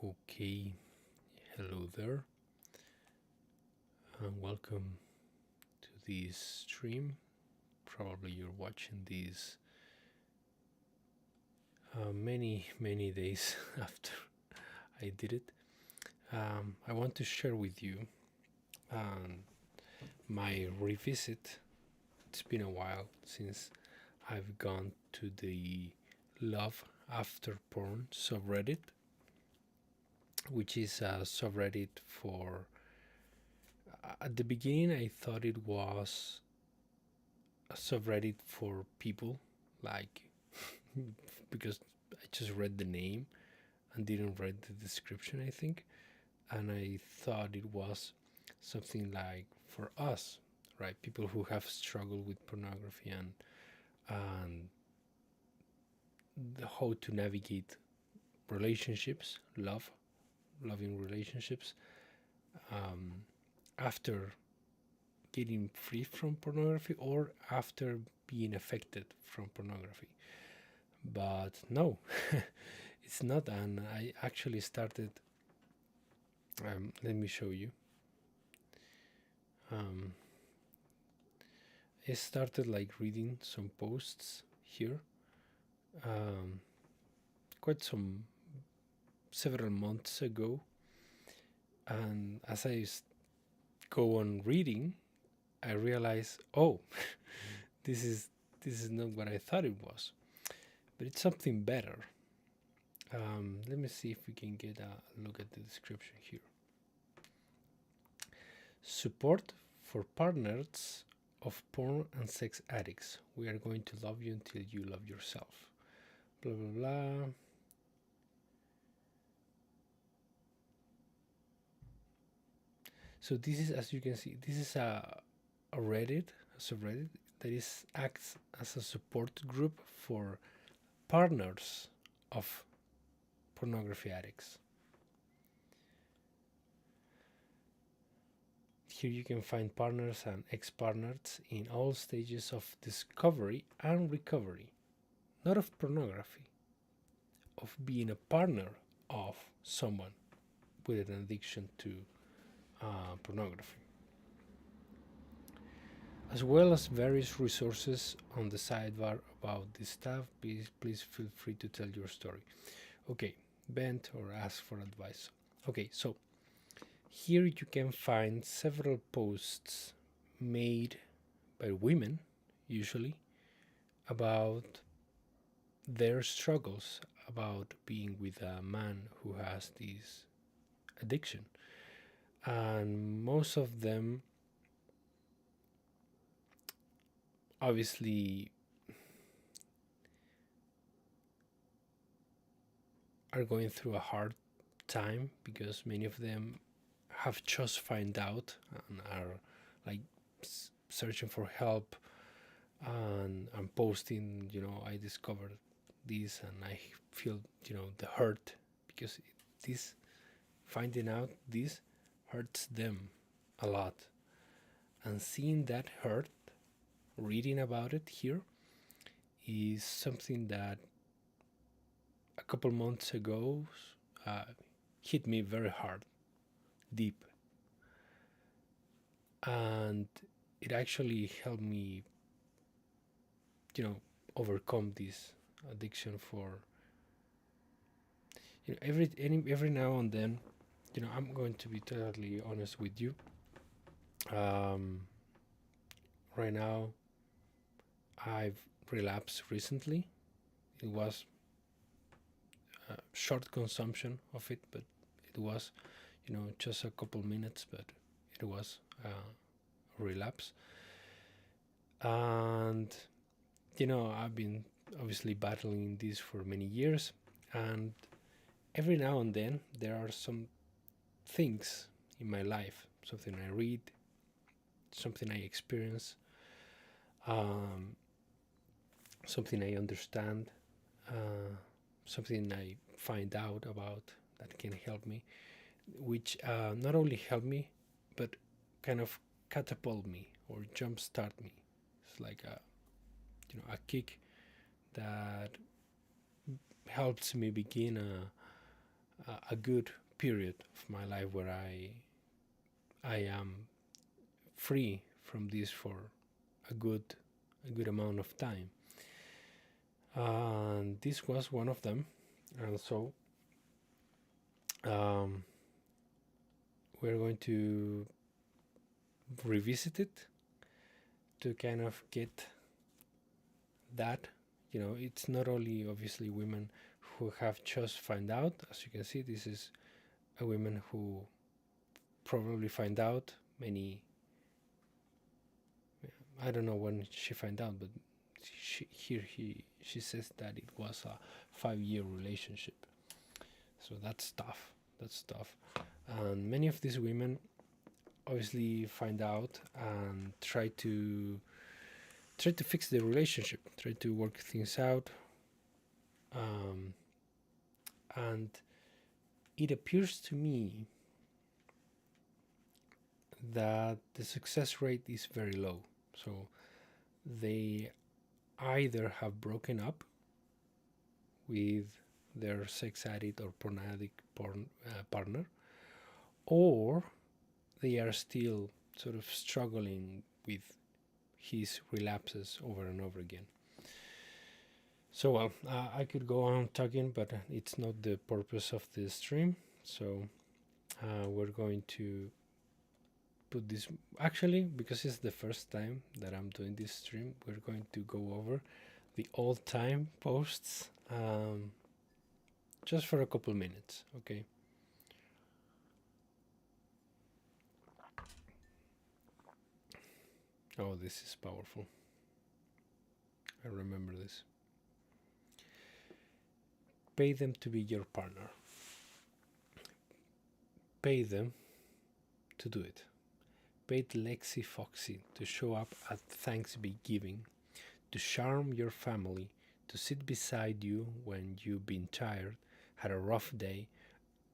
Okay, hello there, and welcome to this stream. Probably you're watching this many days after I did it. I want to share with you my revisit. It's been a while since I've gone to the Love After Porn subreddit, which is a subreddit for. At the beginning, I thought it was a subreddit for people, like because I just read the name and didn't read the description, I think, and I thought it was something like for us, right? People who have struggled with pornography and the how to navigate relationships, loving relationships, um, after getting free from pornography or after being affected from pornography. But no, it's not. And I actually started. Let me show you. Um, I started like reading some posts here, um, quite some several months ago, and as I go on reading, I realize, oh, this is this is not what I thought it was, but it's something better. Let me see if we can get a look at the description here. Support for partners of porn and sex addicts. We are going to love you until you love yourself. Blah blah blah. So this is, as you can see, this is a Reddit, a subreddit that is acts as a support group for partners of pornography addicts. Here you can find partners and ex-partners in all stages of discovery and recovery, not of pornography, of being a partner of someone with an addiction to pornography, as well as various resources on the sidebar about this stuff. Please feel free to tell your story. Okay, vent or ask for advice. Okay, so here you can find several posts made by women, usually, about their struggles about being with a man who has this addiction. And most of them obviously are going through a hard time because many of them have just found out and are like searching for help and posting, I discovered this and I feel, the hurt because this finding out this hurts them a lot. And seeing that hurt, reading about it here, is something that a couple months ago uh, hit me very hard, deep. And it actually helped me, overcome this addiction for, every now and then, I'm going to be totally honest with you. Um, right now, I've relapsed recently. It was short consumption of it, but it was, just a couple minutes, but it was a relapse. And, I've been obviously battling this for many years. And every now and then, there are some things in my life, something I read, something I experience, um, something I understand, something I find out about that can help me, which not only help me, but kind of catapult me or jumpstart me. It's like a kick that helps me begin a good period of my life where I am free from this for a good amount of time, and this was one of them. And so we're going to revisit it to kind of get that. It's not only obviously women who have just found out. As you can see, this is a woman who probably find out many. I don't know when she found out, but she says that it was a 5-year relationship. So that's tough. And many of these women obviously find out and try to fix the relationship, try to work things out, and it appears to me that the success rate is very low. So they either have broken up with their sex addict or porn addict partner, or they are still sort of struggling with his relapses over and over again. So, well, I could go on talking, but it's not the purpose of the stream. So we're going to put this, actually, because it's the first time that I'm doing this stream, we're going to go over the all-time posts just for a couple minutes, okay? Oh, this is powerful. I remember this. Pay them to be your partner. Pay them to do it. Pay Lexi Foxy to show up at Thanksgiving, to charm your family, to sit beside you when you've been tired, had a rough day,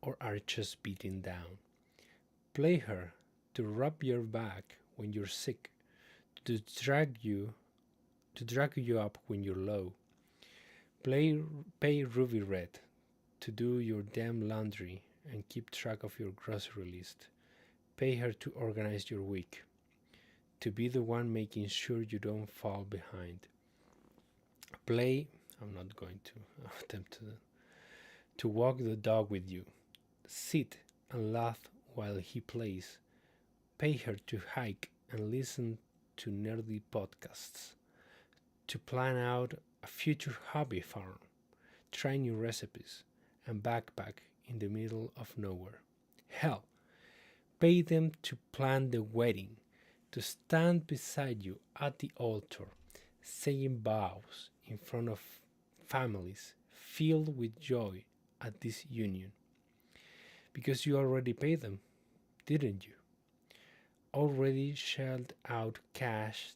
or are just beaten down. Play her to rub your back when you're sick, to drag you up when you're low. Pay Ruby Red to do your damn laundry and keep track of your grocery list. Pay her to organize your week, to be the one making sure you don't fall behind. I'm not going to attempt to walk the dog with you. Sit and laugh while he plays. Pay her to hike and listen to nerdy podcasts, to plan out a future hobby farm, try new recipes, and backpack in the middle of nowhere. Hell, pay them to plan the wedding, to stand beside you at the altar, saying vows in front of families filled with joy at this union. Because you already paid them, didn't you? Already shelled out cash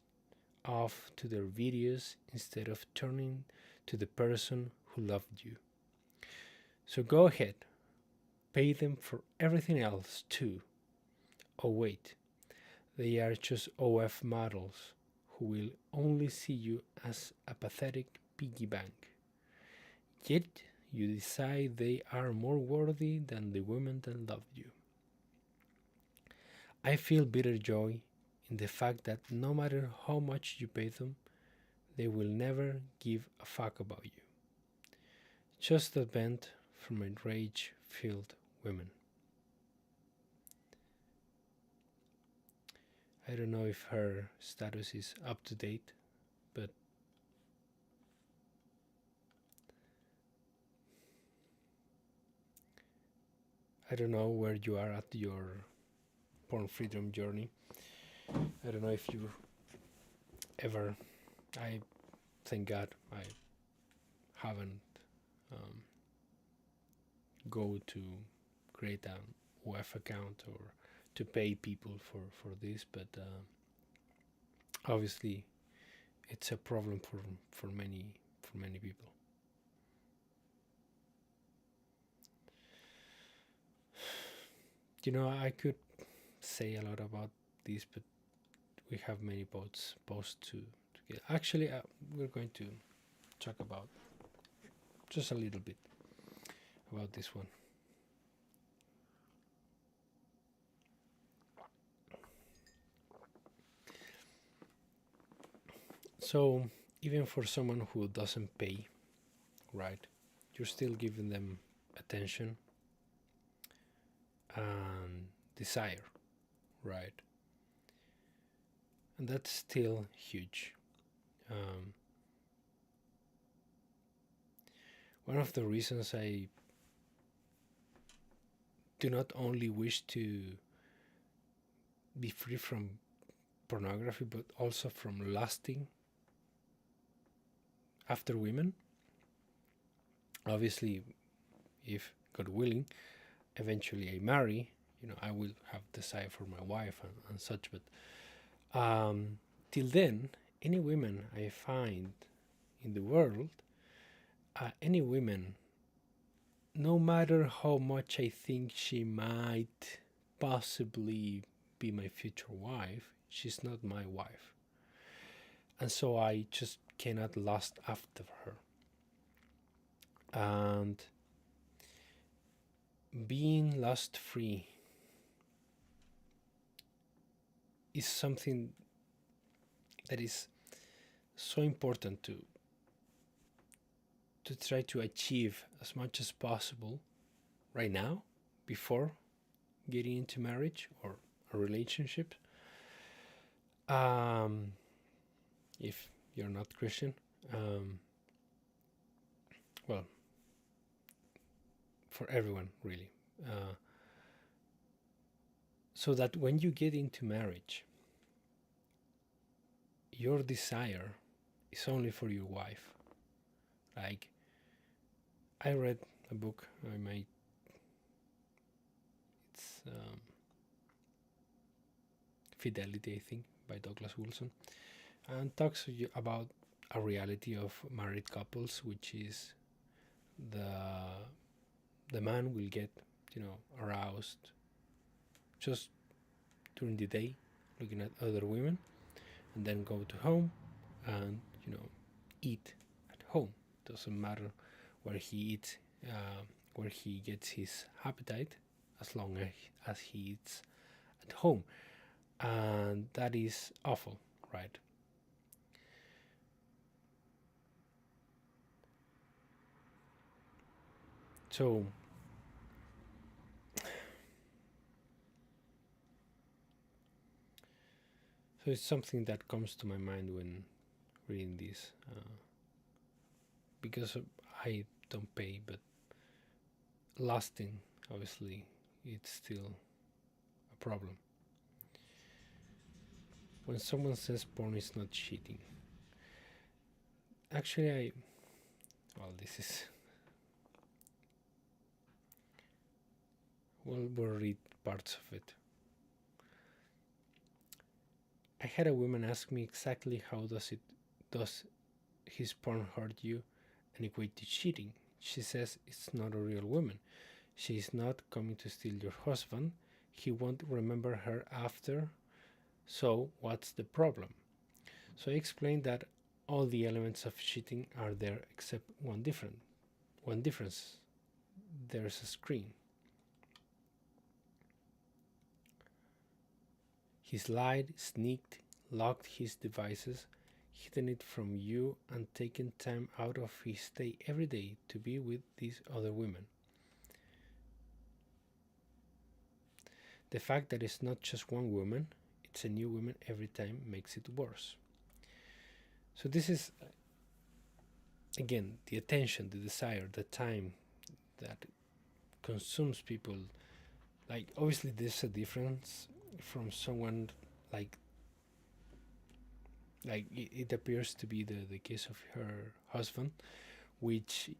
off to their videos instead of turning to the person who loved you. So go ahead, pay them for everything else too. Oh wait, they are just OF models who will only see you as a pathetic piggy bank. Yet you decide they are more worthy than the women that loved you. I feel bitter joy in the fact that no matter how much you pay them, they will never give a fuck about you. Just a vent from rage-filled women. I don't know if her status is up to date, but I don't know where you are at your porn freedom journey. I don't know if you ever, I thank God I haven't go to create an WEF account or to pay people for this, but obviously it's a problem for many people. I could say a lot about this, but we have many posts to get. Actually, we're going to talk about just a little bit about this one. So even for someone who doesn't pay, right, you're still giving them attention and desire, right? And that's still huge. Um, one of the reasons I do not only wish to be free from pornography, but also from lusting after women. Obviously, if God willing, eventually I marry, I will have desire for my wife and such. But till then, any women I find in the world, any women, no matter how much I think she might possibly be my future wife, she's not my wife. And so I just cannot lust after her. And being lust free is something that is so important to try to achieve as much as possible right now before getting into marriage or a relationship. If you're not Christian, well, for everyone really, so that when you get into marriage, your desire is only for your wife. Like, I read a book, it's Fidelity, I think, by Douglas Wilson, and talks about a reality of married couples, which is the man will get, aroused just during the day, looking at other women, and then go to home and eat at home. Doesn't matter where he eats, where he gets his appetite, as long as he eats at home, and that is awful, right? So it's something that comes to my mind when reading this, because I don't pay, but lasting, obviously, it's still a problem. When someone says porn is not cheating, actually, this is, we'll read parts of it. I had a woman ask me exactly how does his porn hurt you and equate to cheating. She says it's not a real woman. She is not coming to steal your husband. He won't remember her after. So what's the problem? So I explained that all the elements of cheating are there except one difference. There's a screen. He lied, sneaked, locked his devices, hidden it from you, and taken time out of his day every day to be with these other women. The fact that it's not just one woman, it's a new woman every time makes it worse. So this is, again, the attention, the desire, the time that consumes people. Like, obviously there's a difference from someone like it appears to be the case of her husband, which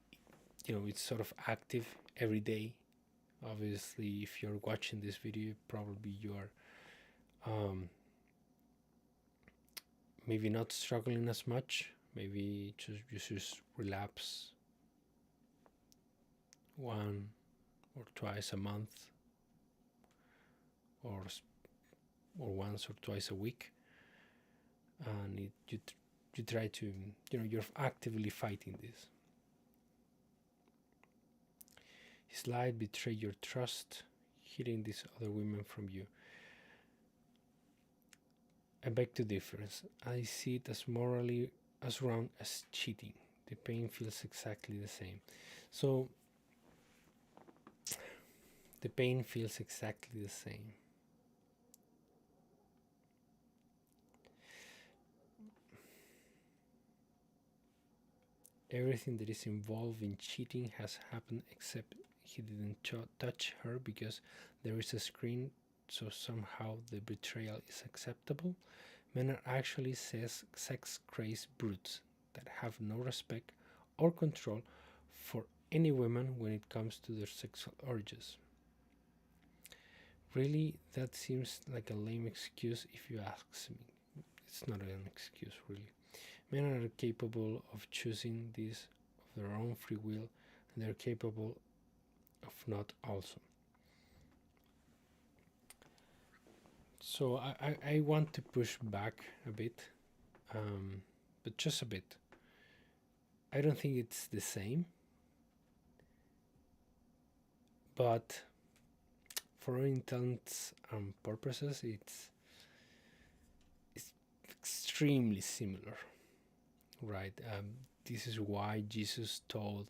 it's sort of active every day. Obviously, if you're watching this video, probably you are maybe not struggling as much. Maybe you just relapse one or twice a month, or once or twice a week, and you try to you're actively fighting this. His lie betrayed your trust, hiding these other women from you. I beg to differ. I see it as morally as wrong as cheating. The pain feels exactly the same. So the pain feels exactly the same. Everything that is involved in cheating has happened except he didn't touch her because there is a screen, so somehow the betrayal is acceptable. Men are actually sex crazed brutes that have no respect or control for any woman when it comes to their sexual urges. Really, that seems like a lame excuse if you ask me. It's not an excuse, really. Men are capable of choosing this of their own free will, and they're capable of not also. So I want to push back a bit, but just a bit. I don't think it's the same, but for all intents and purposes, it's extremely similar, right? This is why Jesus told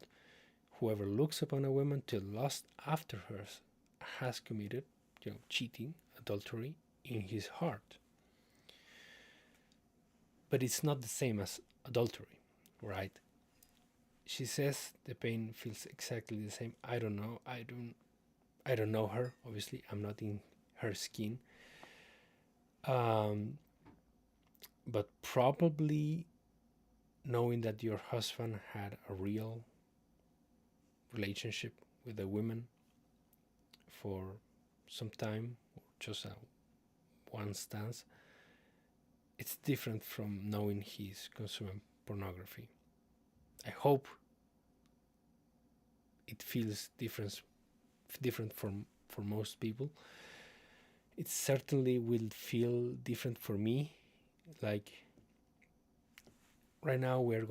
whoever looks upon a woman to lust after her has committed, cheating, adultery in his heart. But it's not the same as adultery, right? She says the pain feels exactly the same. I don't know. I don't know her. Obviously, I'm not in her skin. Um, but probably knowing that your husband had a real relationship with a woman for some time, or just a one stance, it's different from knowing he's consuming pornography. I hope it feels different for most people. It certainly will feel different for me. Like right now, we're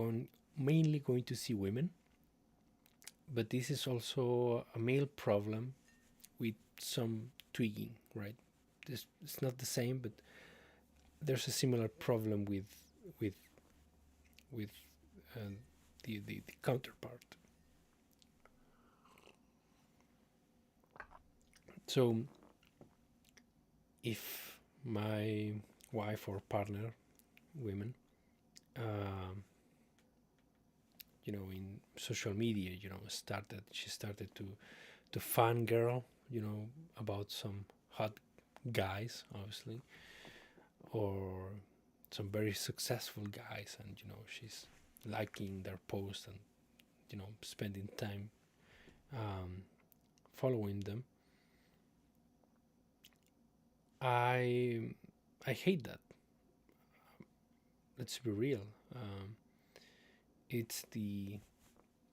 mainly going to see women, but this is also a male problem with some twigging, right? It's not the same, but there's a similar problem with with uh, the counterpart. So if my wife or partner, women, um, in social media, she started to fangirl, about some hot guys, obviously, or some very successful guys, and she's liking their posts and spending time um, following them. I hate that. Let's be real. It's the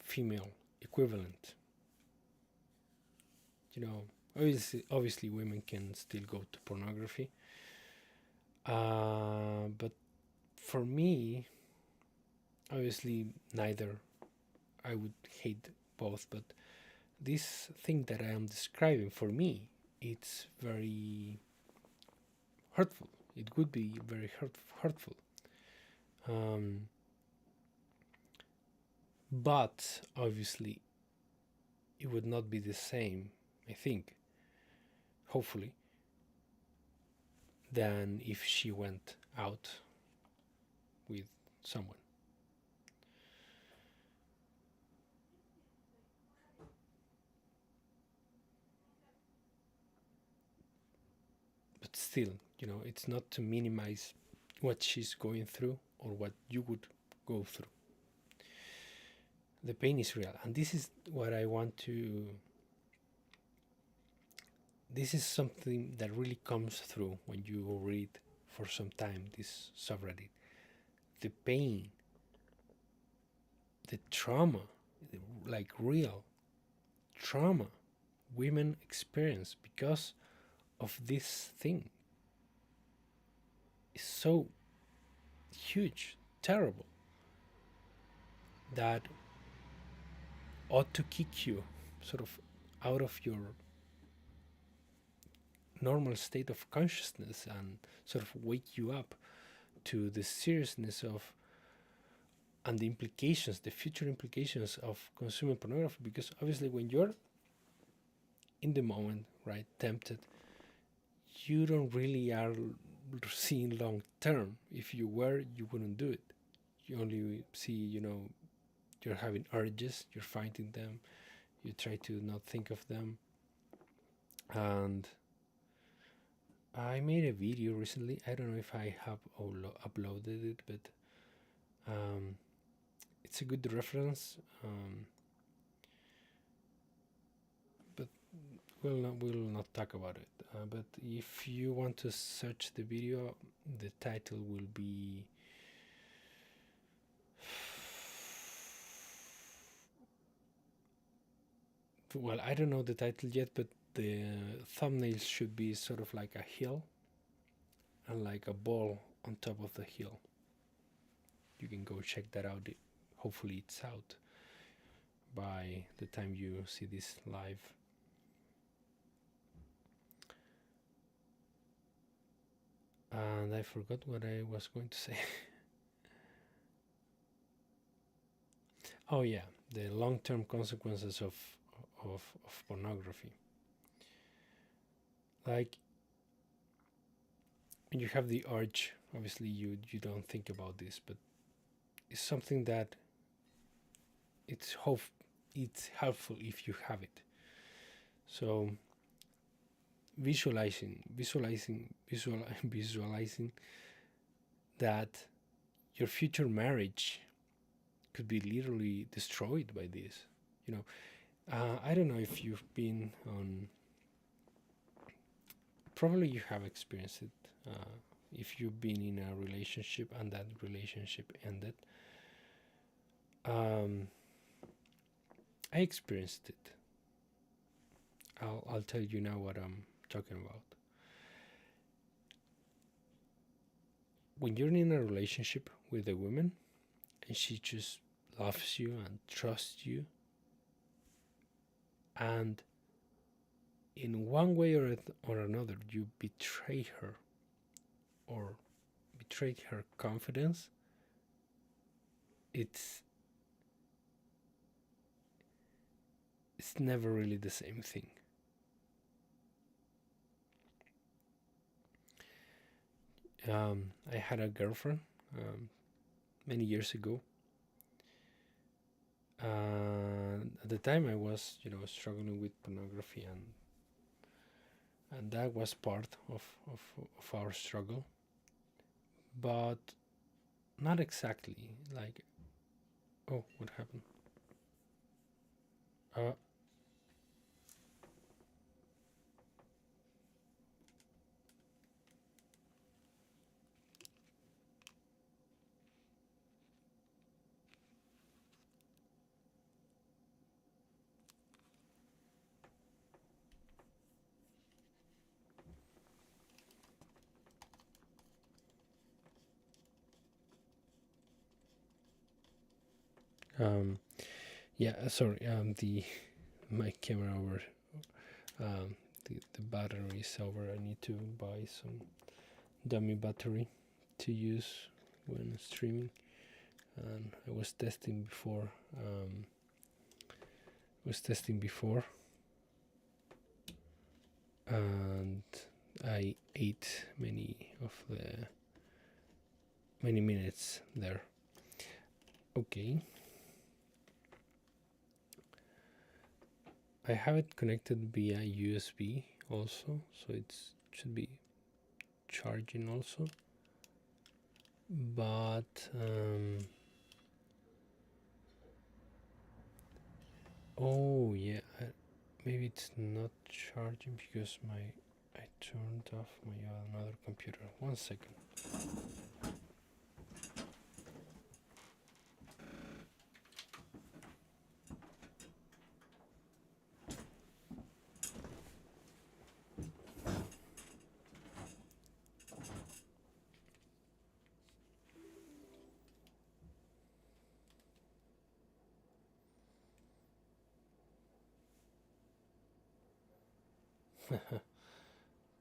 female equivalent. Obviously, women can still go to pornography, but for me, obviously, neither. I would hate both, but this thing that I am describing, for me, it's very hurtful. It would be very hurtful. Um, but obviously, it would not be the same, I think, hopefully, than if she went out with someone. But still, it's not to minimize what she's going through or what you would go through. The pain is real, and this is what I want to. This is something that really comes through when you read for some time this subreddit. The pain, the trauma, like real trauma women experience because of this thing is so huge, terrible, that ought to kick you sort of out of your normal state of consciousness and sort of wake you up to the seriousness of and the implications, the future implications of consuming pornography. Because obviously, when you're in the moment, right, tempted, you don't really are seeing long term. If you were, you wouldn't do it. You only see, you're having urges, you're fighting them, you try to not think of them. And I made a video recently. I don't know if I have uploaded it, but it's a good reference. But we'll not talk about it. But if you want to search the video, the title will be well, I don't know the title yet, but the thumbnail should be sort of like a hill and like a ball on top of the hill. You can go check that out. Hopefully it's out by the time you see this live. And I forgot what I was going to say. Oh yeah, the long-term consequences of pornography. Like when you have the urge, obviously you don't think about this, but it's something that it's helpful if you have it. So visualizing that your future marriage could be literally destroyed by this. I don't know if you've been on. Probably you have experienced it. If you've been in a relationship and that relationship ended. I experienced it. I'll tell you now what I'm talking about. When you're in a relationship with a woman and she just loves you and trusts you, and in one way or another you betray her or betrayed her confidence, it's never really the same thing. I had a girlfriend many years ago. At the time, I was, struggling with pornography, and that was part of our struggle, but not exactly. Like, oh, what happened? Yeah, sorry. The my camera over. The battery is over. I need to buy some dummy battery to use when streaming. And I was testing before. And I ate many minutes there. Okay. I have it connected via USB also, so it should be charging also. But oh yeah, maybe it's not charging because I turned off my another computer. 1 second.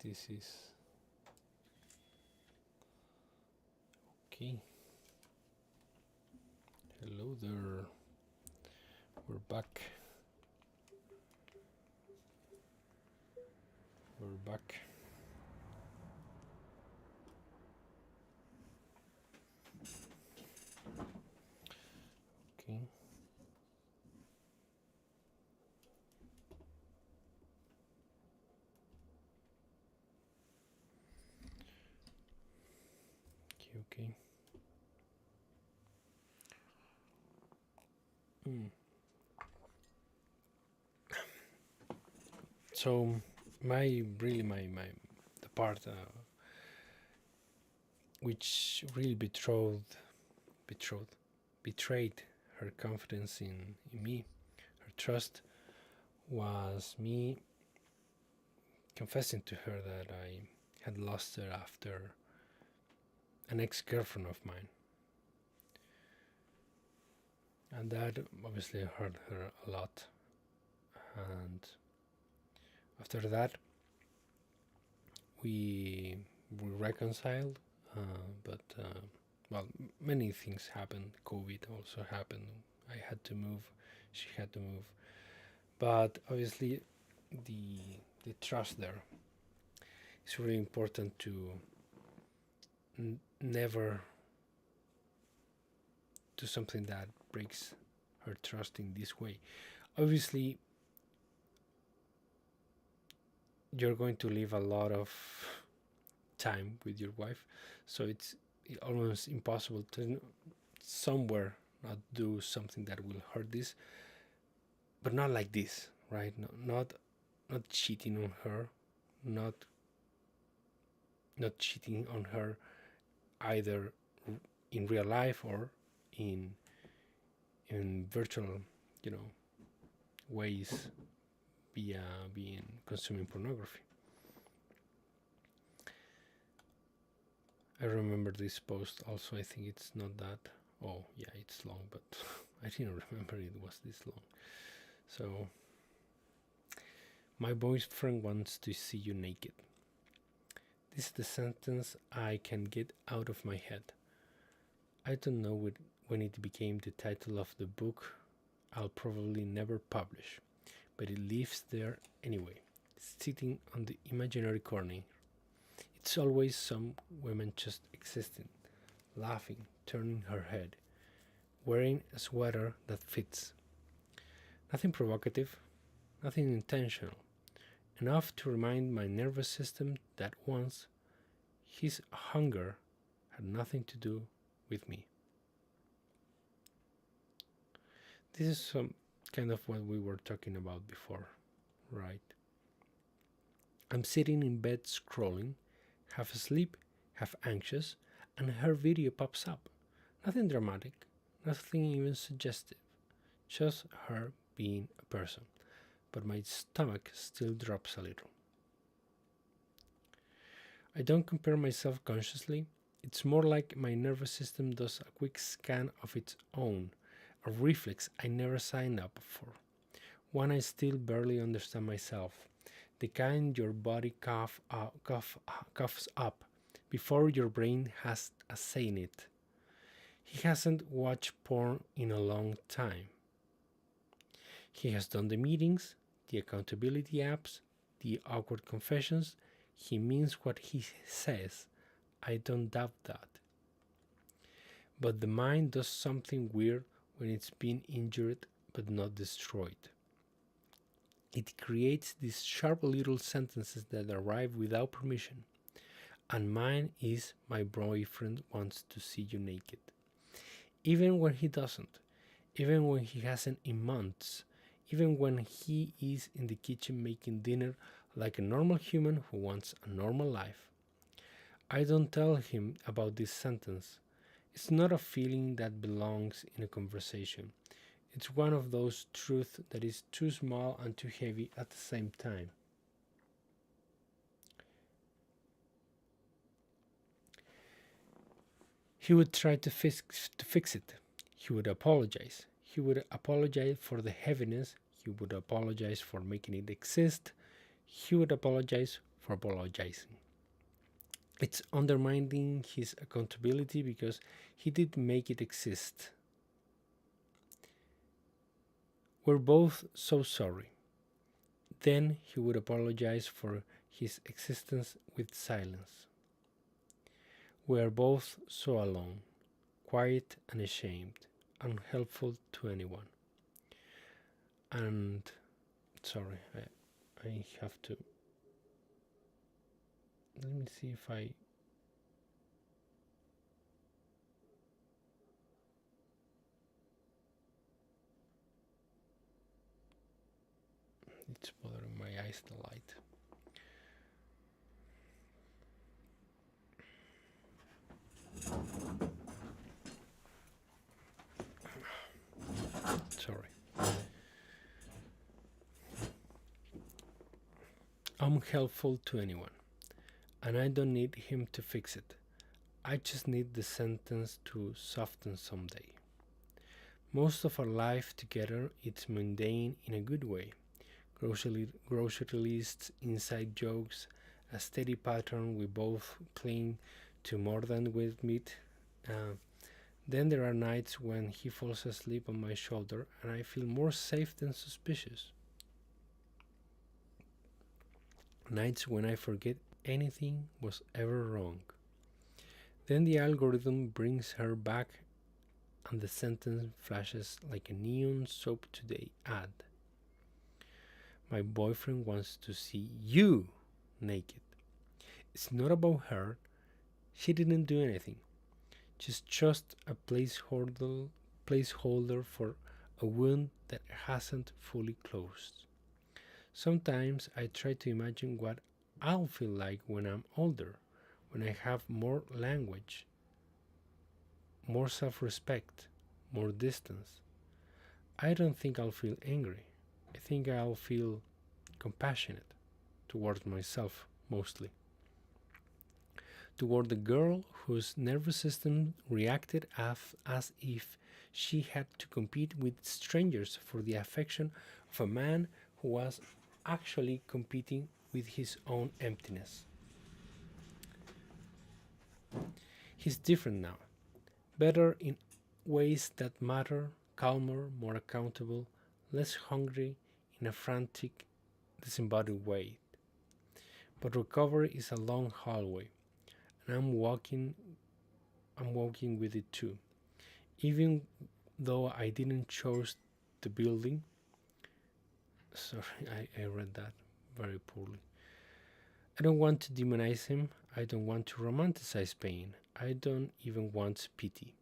This is Okay. Hello there. We're back. We're back. Okay. Okay. So my the part which really betrayed betrayed her confidence in me, her trust, was me confessing to her that I had lost her after an ex-girlfriend of mine, and that obviously hurt her a lot. And after that, we reconciled, but well, many things happened. COVID also happened. I had to move. She had to move. But obviously, the trust there is really important to never do something that breaks her trust in this way. Obviously, you're going to live a lot of time with your wife, so it's almost impossible to somewhere not do something that will hurt this, but not like this, right? Not cheating on her, not not cheating on her either in real life or in virtual, you know, ways via being consuming pornography. I remember this post also. I think it's not that. Oh, yeah, it's long, but I didn't remember it was this long. So, my boyfriend wants to see you naked. This is the sentence I can get out of my head. I don't know when it became the title of the book I'll probably never publish, but it lives there anyway, sitting on the imaginary corner. It's always some woman just existing, laughing, turning her head, wearing a sweater that fits. Nothing provocative, nothing intentional, enough to remind my nervous system that once his hunger had nothing to do with me. This is some kind of what we were talking about before, right? I'm sitting in bed scrolling, half asleep, half anxious, and her video pops up. Nothing dramatic, nothing even suggestive, just her being a person. But my stomach still drops a little. I don't compare myself consciously. It's more like my nervous system does a quick scan of its own, a reflex I never signed up for, one I still barely understand myself, the kind your body coughs up before your brain has a say in it. He hasn't watched porn in a long time. He has done the meetings, the accountability apps, the awkward confessions. He means what he says. I don't doubt that. But the mind does something weird when it's been injured but not destroyed. It creates these sharp little sentences that arrive without permission. And mine is, my boyfriend wants to see you naked. Even when he doesn't, even when he hasn't in months, even when he is in the kitchen making dinner like a normal human who wants a normal life. I don't tell him about this sentence. It's not a feeling that belongs in a conversation. It's one of those truths that is too small and too heavy at the same time. He would try to fix it. He would apologize. He would apologize for the heaviness. He would apologize for making it exist. He would apologize for apologizing. It's undermining his accountability because he did make it exist. We're both so sorry. Then he would apologize for his existence with silence. We are both so alone, quiet and ashamed, unhelpful to anyone. And sorry, I have to. Let me see if I. It's bothering my eyes, the light. Sorry. I'm helpful to anyone, and I don't need him to fix it. I just need the sentence to soften someday. Most of our life together it's mundane in a good way. Grocery lists, inside jokes, a steady pattern we both cling to more than we admit. Uh, then there are nights when he falls asleep on my shoulder and I feel more safe than suspicious. Nights when I forget anything was ever wrong. Then the algorithm brings her back and the sentence flashes like a neon soap today ad. My boyfriend wants to see you naked. It's not about her. She didn't do anything. Just a placeholder for a wound that hasn't fully closed. Sometimes I try to imagine what I'll feel like when I'm older, when I have more language, more self respect, more distance. I don't think I'll feel angry. I think I'll feel compassionate towards myself mostly. Toward the girl whose nervous system reacted as if she had to compete with strangers for the affection of a man who was actually competing with his own emptiness. He's different now, better in ways that matter, calmer, more accountable, less hungry in a frantic, disembodied way. But recovery is a long hallway, and I'm walking with it too. Even though I didn't choose the building, sorry, I read that very poorly. I don't want to demonize him. I don't want to romanticize pain. I don't even want pity.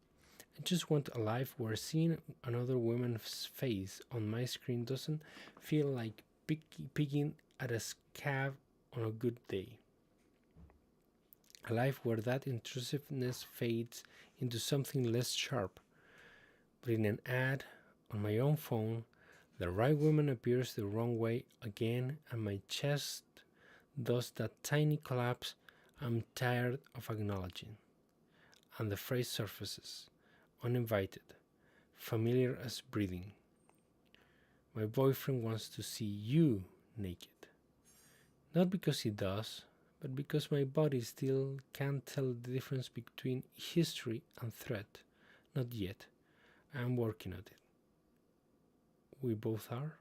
I just want a life where seeing another woman's face on my screen doesn't feel like picking at a scab on a good day. A life where that intrusiveness fades into something less sharp. But in an ad on my own phone, the right woman appears the wrong way again, and my chest does that tiny collapse I'm tired of acknowledging. And the phrase surfaces, uninvited, familiar as breathing. My boyfriend wants to see you naked. Not because he does, but because my body still can't tell the difference between history and threat. Not yet. I'm working on it. We both are.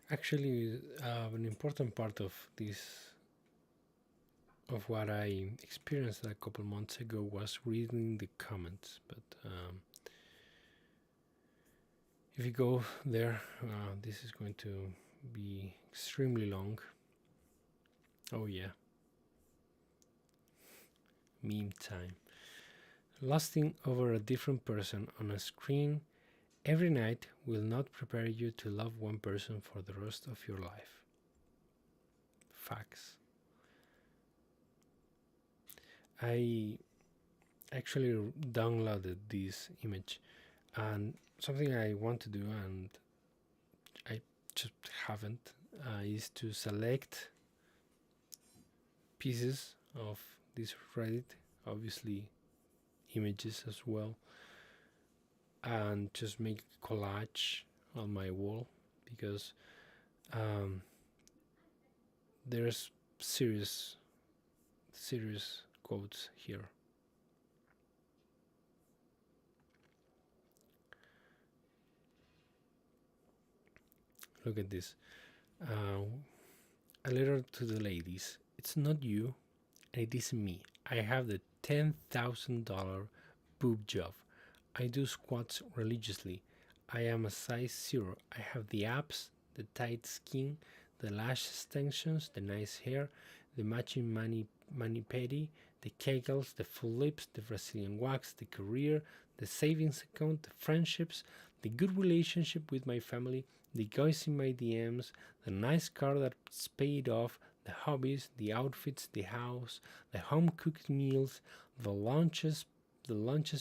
Actually, an important part of this, of what I experienced a couple months ago, was reading the comments. But if you go there, this is going to be extremely long. Oh, yeah, meme time. Lusting over a different person on a screen every night will not prepare you to love one person for the rest of your life. Facts. I actually downloaded this image, and something I want to do, and I just haven't, is to select pieces of this Reddit, obviously images as well, and just make a collage on my wall, because um, there's serious quotes here. Look at this. Uh, a letter to the ladies. It's not you, and it is me. I have the $10,000 boob job. I do squats religiously. I am a size 0. I have the abs, the tight skin, the lash extensions, the nice hair, the matching mani pedi, the kegels, the full lips, the Brazilian wax, the career, the savings account, the friendships, the good relationship with my family, the guys in my DMs, the nice car that's paid off, the hobbies, the outfits, the house, the home cooked meals, the lunches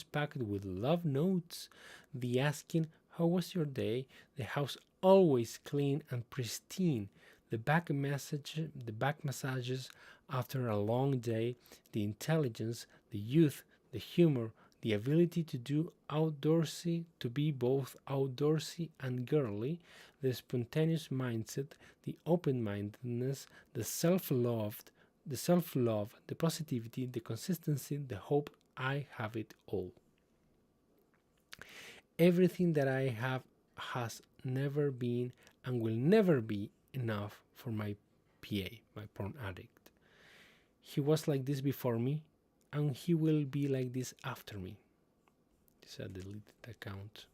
packed with love notes, the asking, how was your day? The house always clean and pristine, the back massages after a long day, the intelligence, the youth, the humor, the ability to do outdoorsy, to be both outdoorsy and girly, the spontaneous mindset, the open-mindedness, the self-love, the positivity, the consistency, the hope. I have it all. Everything that I have has never been and will never be enough for my PA, my porn addict. He was like this before me, and he will be like this after me. It's a deleted account.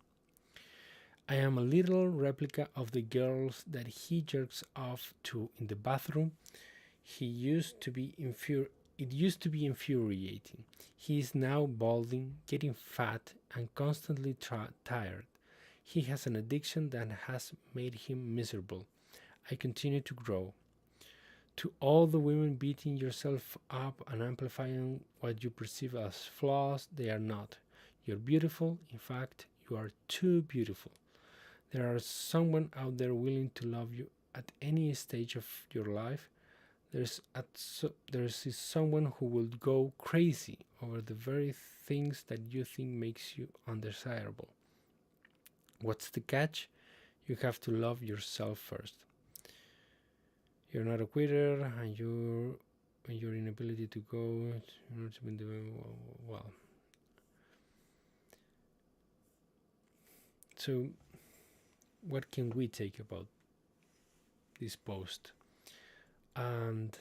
I am a little replica of the girls that he jerks off to in the bathroom. It used to be infuriating. He is now balding, getting fat, and constantly tired. He has an addiction that has made him miserable. I continue to grow. To all the women beating yourself up and amplifying what you perceive as flaws, they are not. You're beautiful. In fact, you are too beautiful. There is someone out there willing to love you at any stage of your life. There is someone who will go crazy over the very things that you think makes you undesirable. What's the catch? You have to love yourself first. You're not a quitter, and your inability to go, well. So, what can we take about this post? And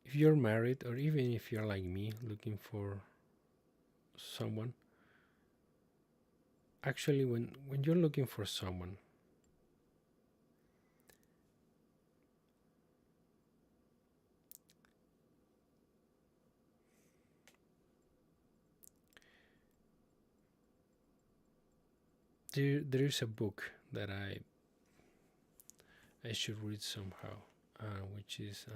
if you're married, or even if you're like me looking for someone, actually when you're looking for someone, there is a book that I should read somehow, which is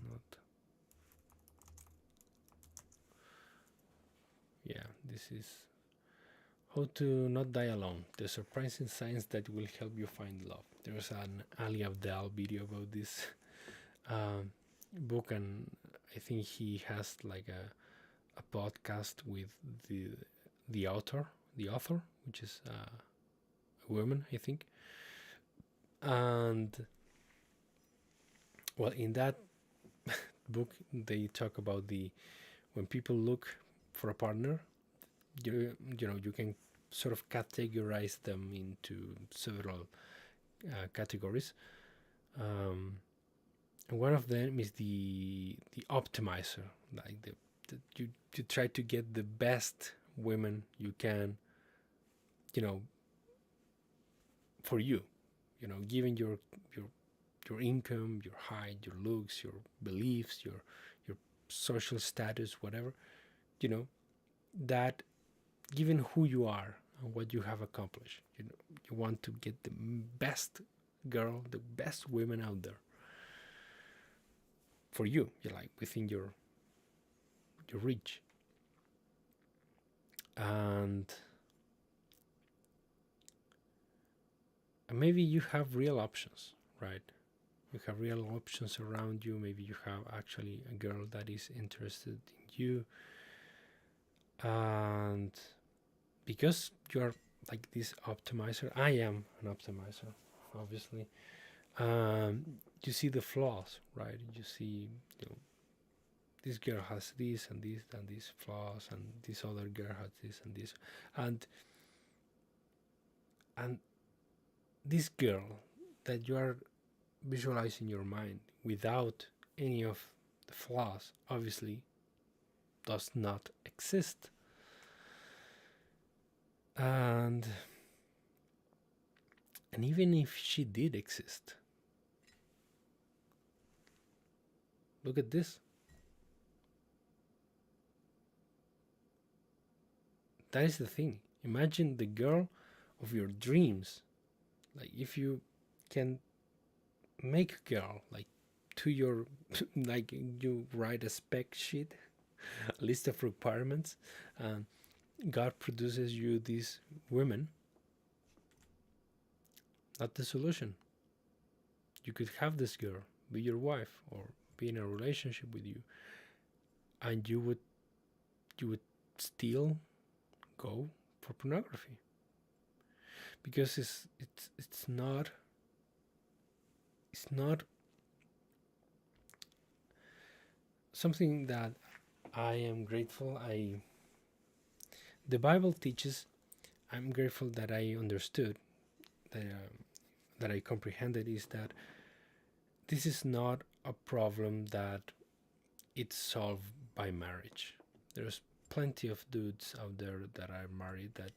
not. Yeah, this is How to Not Die Alone: The Surprising Signs That Will Help You Find Love. There's an Ali Abdal video about this book, and I think he has like a podcast with the author, which is a woman, I think. And well, in that book, they talk about when people look for a partner, you can sort of categorize them into several categories. And one of them is the optimizer, like you try to get the best women you can, for you, given your income, your height, your looks, your beliefs, your social status, whatever, that given who you are and what you have accomplished, you want to get the best girl, the best women out there for you. You're like within your reach. And maybe you have real options, right? You have real options around you. Maybe you have actually a girl that is interested in you, and because you're like this optimizer, I am an optimizer, obviously. You see the flaws, right? You see, this girl has this and these flaws, and this other girl has this and this, and and this girl that you are visualizing your mind without any of the flaws obviously does not exist. And even if she did exist, look at this. That is the thing. Imagine the girl of your dreams. Like, if you can make a girl like to your like, you write a spec sheet, a list of requirements, and God produces you these women. Not the solution. You could have this girl be your wife or be in a relationship with you, and you would still go for pornography, because it's not something that I am grateful. The Bible teaches. I'm grateful that I understood, that I comprehended, is that this is not a problem that it's solved by marriage. There's plenty of dudes out there that are married that,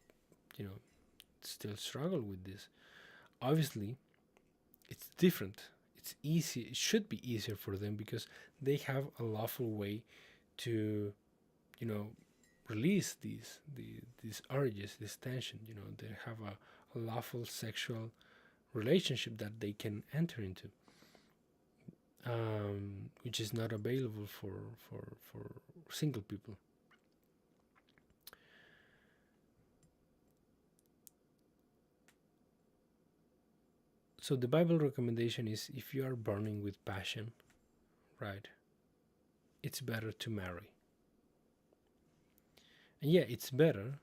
still struggle with this. Obviously, it's different. It's easy. It should be easier for them because they have a lawful way to, release these urges, this tension. They have a lawful sexual relationship that they can enter into, which is not available for single people. So the Bible recommendation is, if you are burning with passion, right, it's better to marry. And yeah, it's better,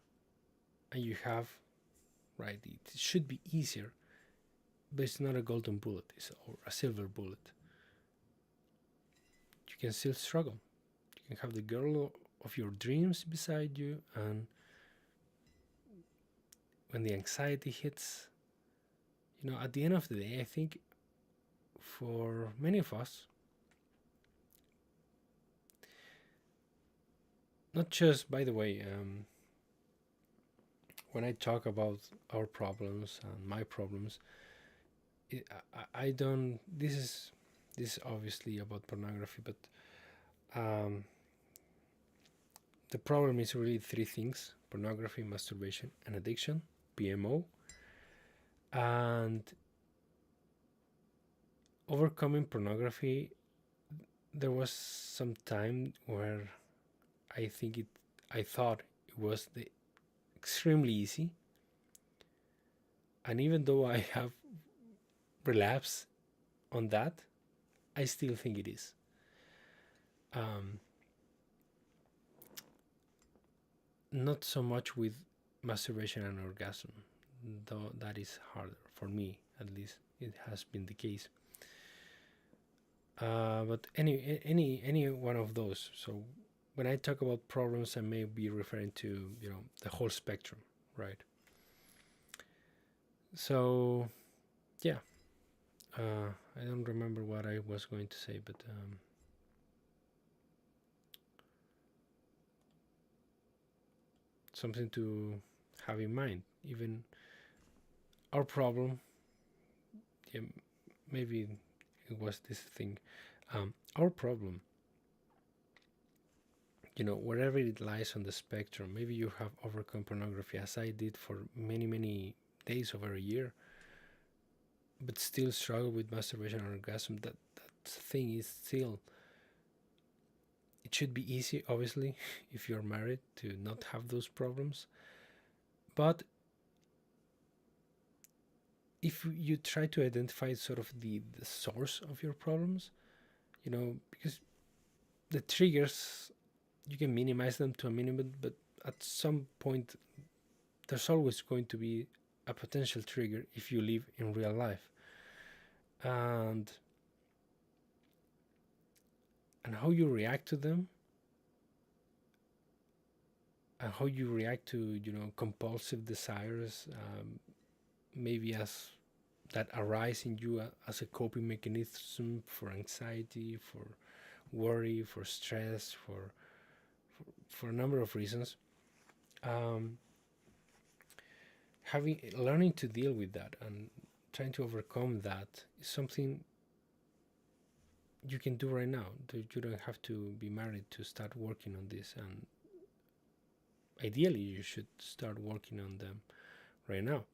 and you have, right, it should be easier, but it's not a golden bullet, it's or a silver bullet. You can still struggle. You can have the girl of your dreams beside you, and when the anxiety hits, at the end of the day, I think for many of us, not just, by the way, when I talk about our problems and my problems, I don't. This is obviously about pornography, but the problem is really three things: pornography, masturbation, and addiction, PMO. And overcoming pornography, there was some time where I thought it was extremely easy, and even though I have relapsed on that, I still think it is. Not so much with masturbation and orgasm, though that is harder for me, at least it has been the case. But any one of those. So when I talk about problems, I may be referring to the whole spectrum, right? So yeah, I don't remember what I was going to say, but something to have in mind. Even our problem, yeah, maybe it was this thing. Our problem, wherever it lies on the spectrum, maybe you have overcome pornography as I did for many days over a year, but still struggle with masturbation and orgasm. That thing is still, it should be easy, obviously, if you're married, to not have those problems. But if you try to identify sort of the source of your problems, because the triggers, you can minimize them to a minimum, but at some point there's always going to be a potential trigger if you live in real life. And how you react to them, and how you react to compulsive desires, maybe as that arise in you as a coping mechanism for anxiety, for worry, for stress, for a number of reasons. um, Learning to deal with that and trying to overcome that is something you can do right now. You don't have to be married to start working on this, and ideally you should start working on them right now.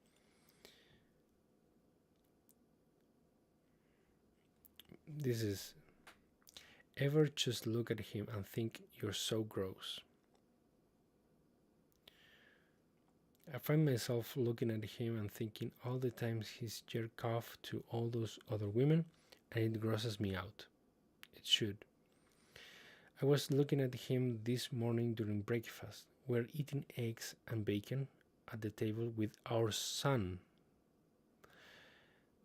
This is, ever just look at him and think you're so gross? I find myself looking at him and thinking all the times he's jerked off to all those other women, and it grosses me out. It should. I was looking at him this morning during breakfast. We're eating eggs and bacon at the table with our son.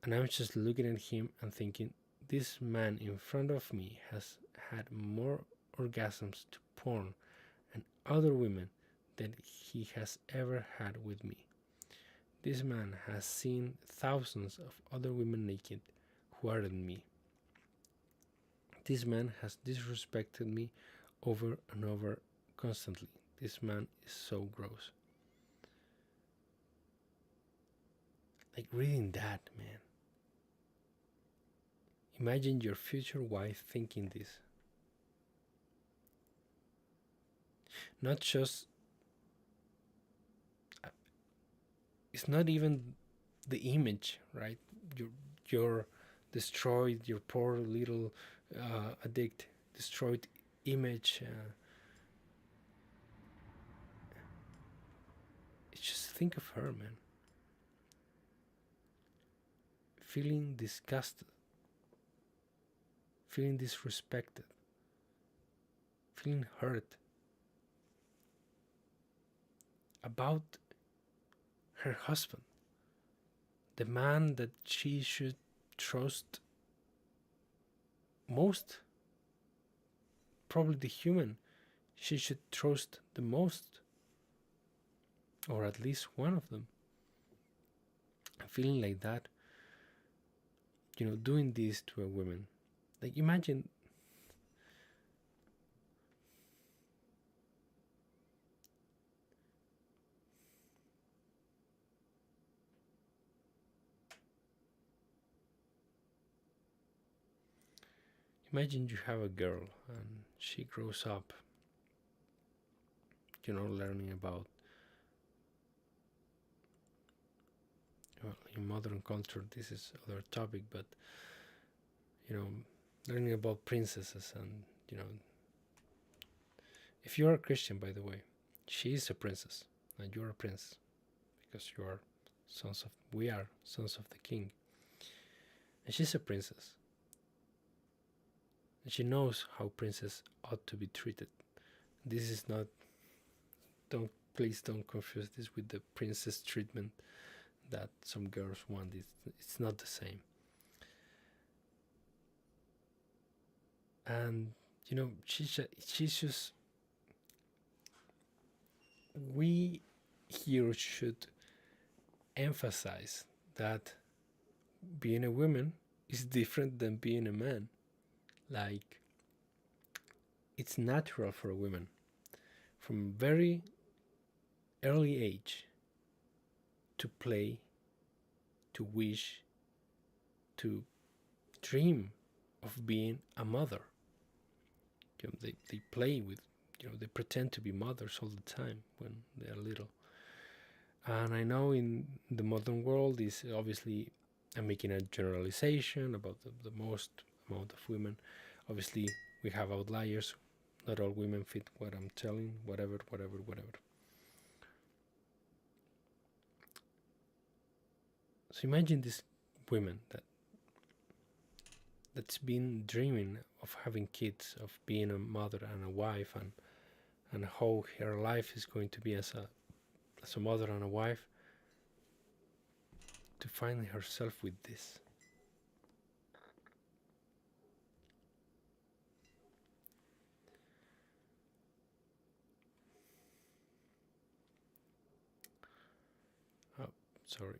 And I'm just looking at him and thinking, this man in front of me has had more orgasms to porn and other women than he has ever had with me. This man has seen thousands of other women naked who aren't me. This man has disrespected me over and over constantly. This man is so gross. Like reading that, man. Imagine your future wife thinking this. Not just, it's not even the image, right? Your destroyed, your poor little addict, destroyed image. Just think of her, man. Feeling disgusted, feeling disrespected, feeling hurt about her husband, the man that she should trust most, probably the human she should trust the most, or at least one of them. Feeling like that, doing this to a woman. Like imagine you have a girl and she grows up, learning about, well, in modern culture this is other topic, but learning about princesses, and if you are a Christian, by the way, she is a princess and you are a prince, because we are sons of the king, and she's a princess, and she knows how princess ought to be treated. This is not, please don't confuse this with the princess treatment that some girls want. It's not the same. And she's just, we here should emphasize that being a woman is different than being a man. Like, it's natural for a woman from very early age to play, to wish, to dream of being a mother. They play with, they pretend to be mothers all the time when they are little. And I know in the modern world is obviously, I'm making a generalization about the most amount of women. Obviously, we have outliers. Not all women fit what I'm telling, whatever. So imagine these women that's been dreaming of having kids, of being a mother and a wife, and how her life is going to be as a mother and a wife, to find herself with this. Oh, sorry.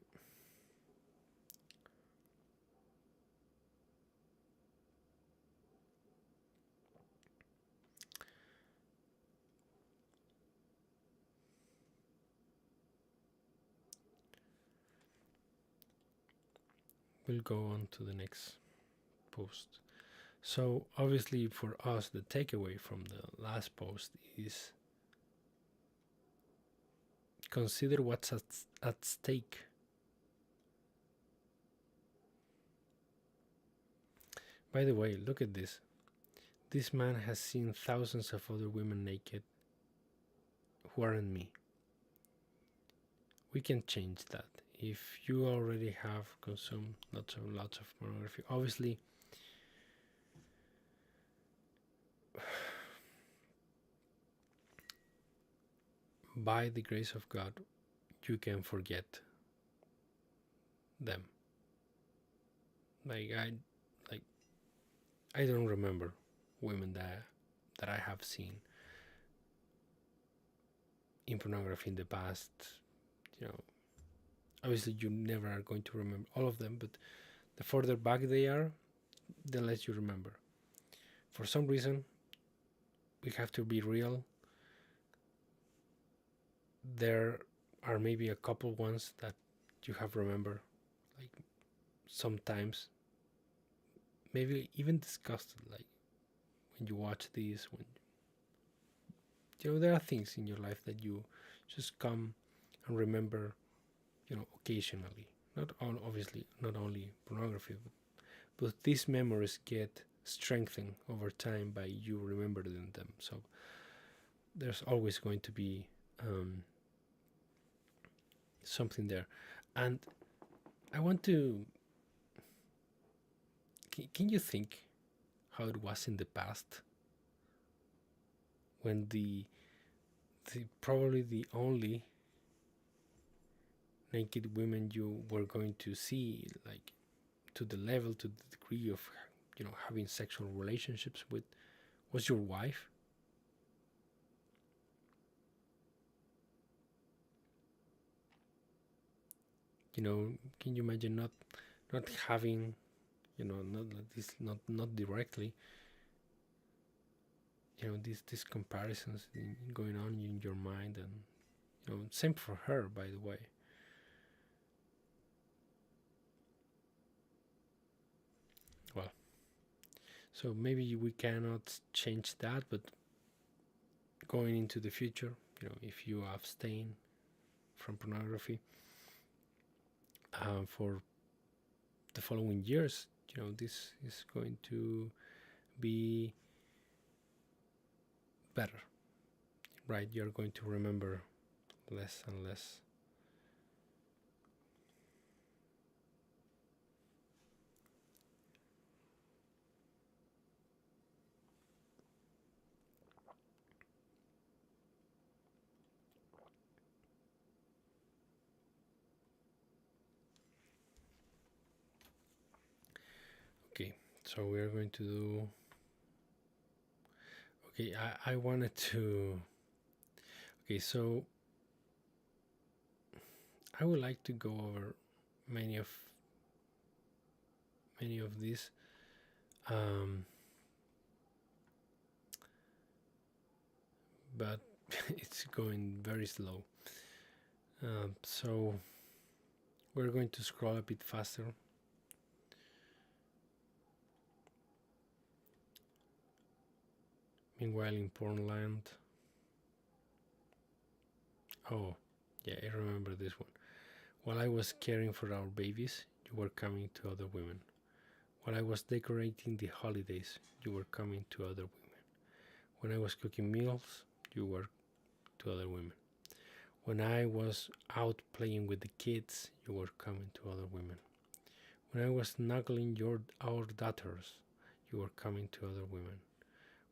We'll go on to the next post. So obviously for us, the takeaway from the last post is consider what's at stake. By the way, look at this. This man has seen thousands of other women naked who aren't me. We can change that. If you already have consumed lots of pornography, obviously by the grace of God, you can forget them. Like I don't remember women that I have seen in pornography in the past. You know, obviously you never are going to remember all of them, but the further back they are, the less you remember. For some reason, we have to be real. There are maybe a couple ones that you have remembered, like sometimes, maybe even disgusted, like when you watch these, when there are things in your life that you just come and remember, occasionally. Not all, obviously, not only pornography, but these memories get strengthened over time by you remembering them. So there's always going to be something there. And I want to. Can you think how it was in the past when the probably the only naked women you were going to see, like to the level, to the degree of having sexual relationships with, was your wife? Can you imagine not having, not like this, not directly, these comparisons going on in your mind, and same for her, by the way. Well, so maybe we cannot change that, but going into the future, if you abstain from pornography for the following years, this is going to be better, right? You're going to remember less and less. Okay, so we are going to do. Okay, I wanted to. Okay, so I would like to go over many of these, but it's going very slow. So we're going to scroll a bit faster. Meanwhile, in Pornland. Oh, yeah, I remember this one. While I was caring for our babies, you were coming to other women. While I was decorating the holidays, you were coming to other women. When I was cooking meals, you were to other women. When I was out playing with the kids, you were coming to other women. When I was snuggling our daughters, you were coming to other women.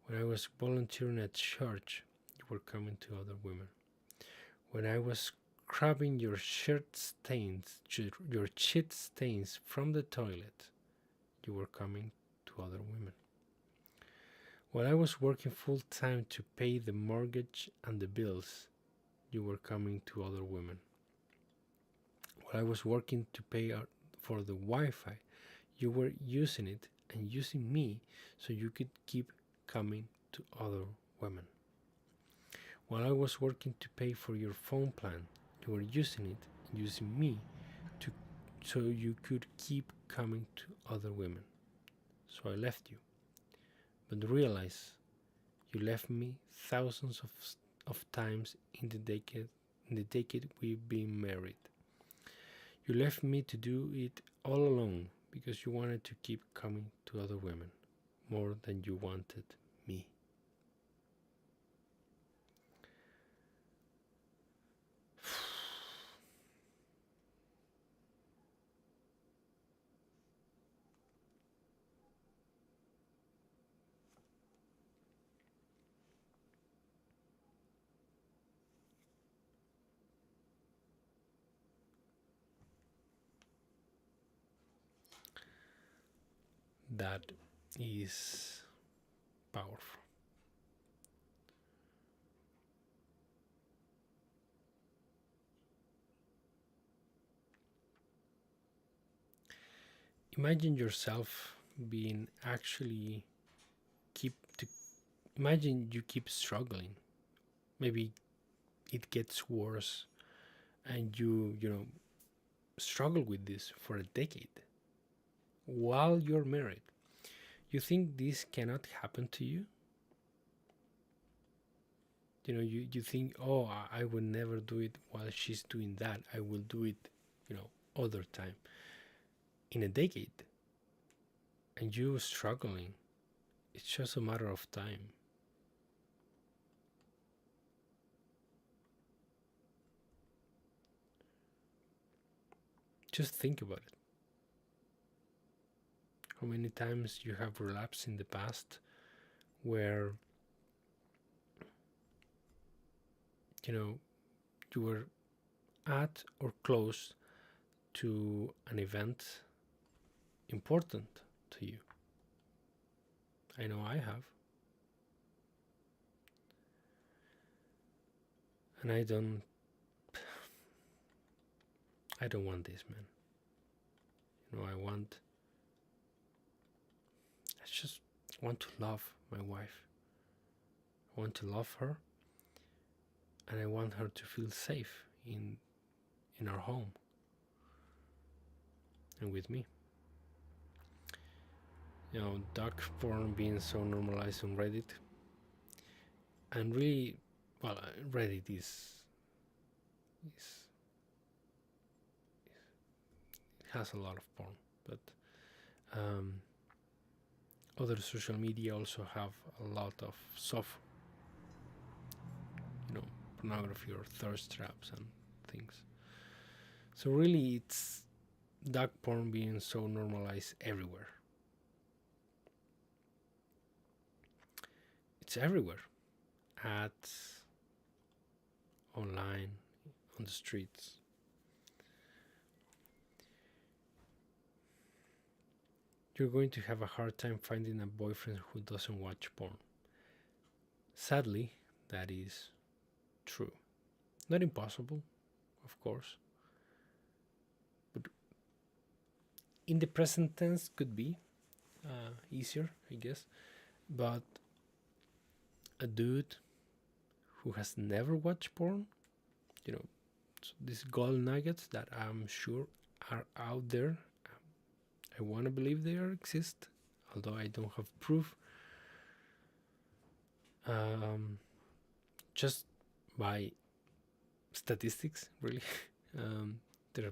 When I was volunteering at church, you were coming to other women. When I was scrubbing your shirt stains, your shit stains from the toilet, you were coming to other women. While I was working full time to pay the mortgage and the bills, you were coming to other women. While I was working to pay for the Wi-Fi, you were using it and using me so you could keep coming to other women. While I was working to pay for your phone plan, you were using it and using me so you could keep coming to other women. So I left you. But realize you left me thousands of times in the decade we've been married. You left me to do it all alone because you wanted to keep coming to other women more than you wanted me. That is powerful. Imagine yourself being actually keep to imagine you keep struggling. Maybe it gets worse and you struggle with this for a decade while you're married. You think this cannot happen to you? You think, oh, I will never do it while she's doing that. I will do it, other time. In a decade. And you struggling. It's just a matter of time. Just think about it. How many times you have relapsed in the past where you were at or close to an event important to you. I know I have. And I don't want this, man. I just want to love my wife. I want to love her, and I want her to feel safe in our home and with me. Dog porn being so normalized on Reddit, and really, well, Reddit has a lot of porn, but other social media also have a lot of soft, pornography or thirst traps and things. So really, it's dog porn being so normalized everywhere. It's everywhere. Ads, online, on the streets. You're going to have a hard time finding a boyfriend who doesn't watch porn. Sadly, that is true. Not impossible, of course. But in the present tense, could be easier, I guess. But a dude who has never watched porn, these gold nuggets that I'm sure are out there. I want to believe they exist, although I don't have proof. Just by statistics, really. There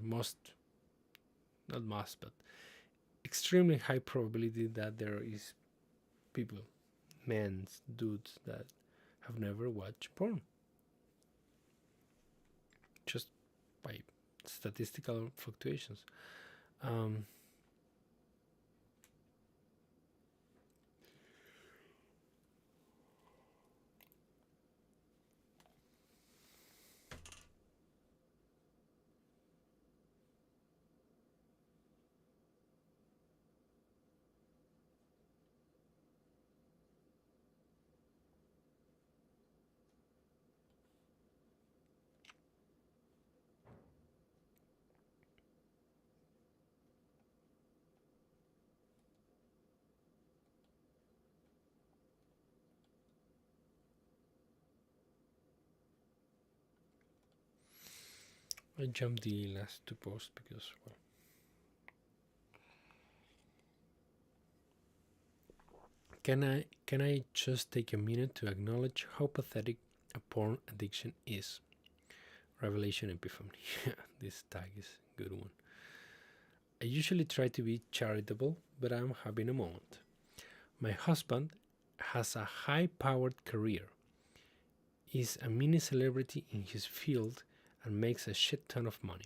not must, but extremely high probability that there is people, dudes that have never watched porn. by statistical fluctuations. Um, I jumped the last two posts because, well, can I just take a minute to acknowledge how pathetic a porn addiction is? Revelation Epiphany. This tag is a good one. I usually try to be charitable, but I'm having a moment. My husband has a high powered career, is a mini celebrity in his field, and makes a shit ton of money.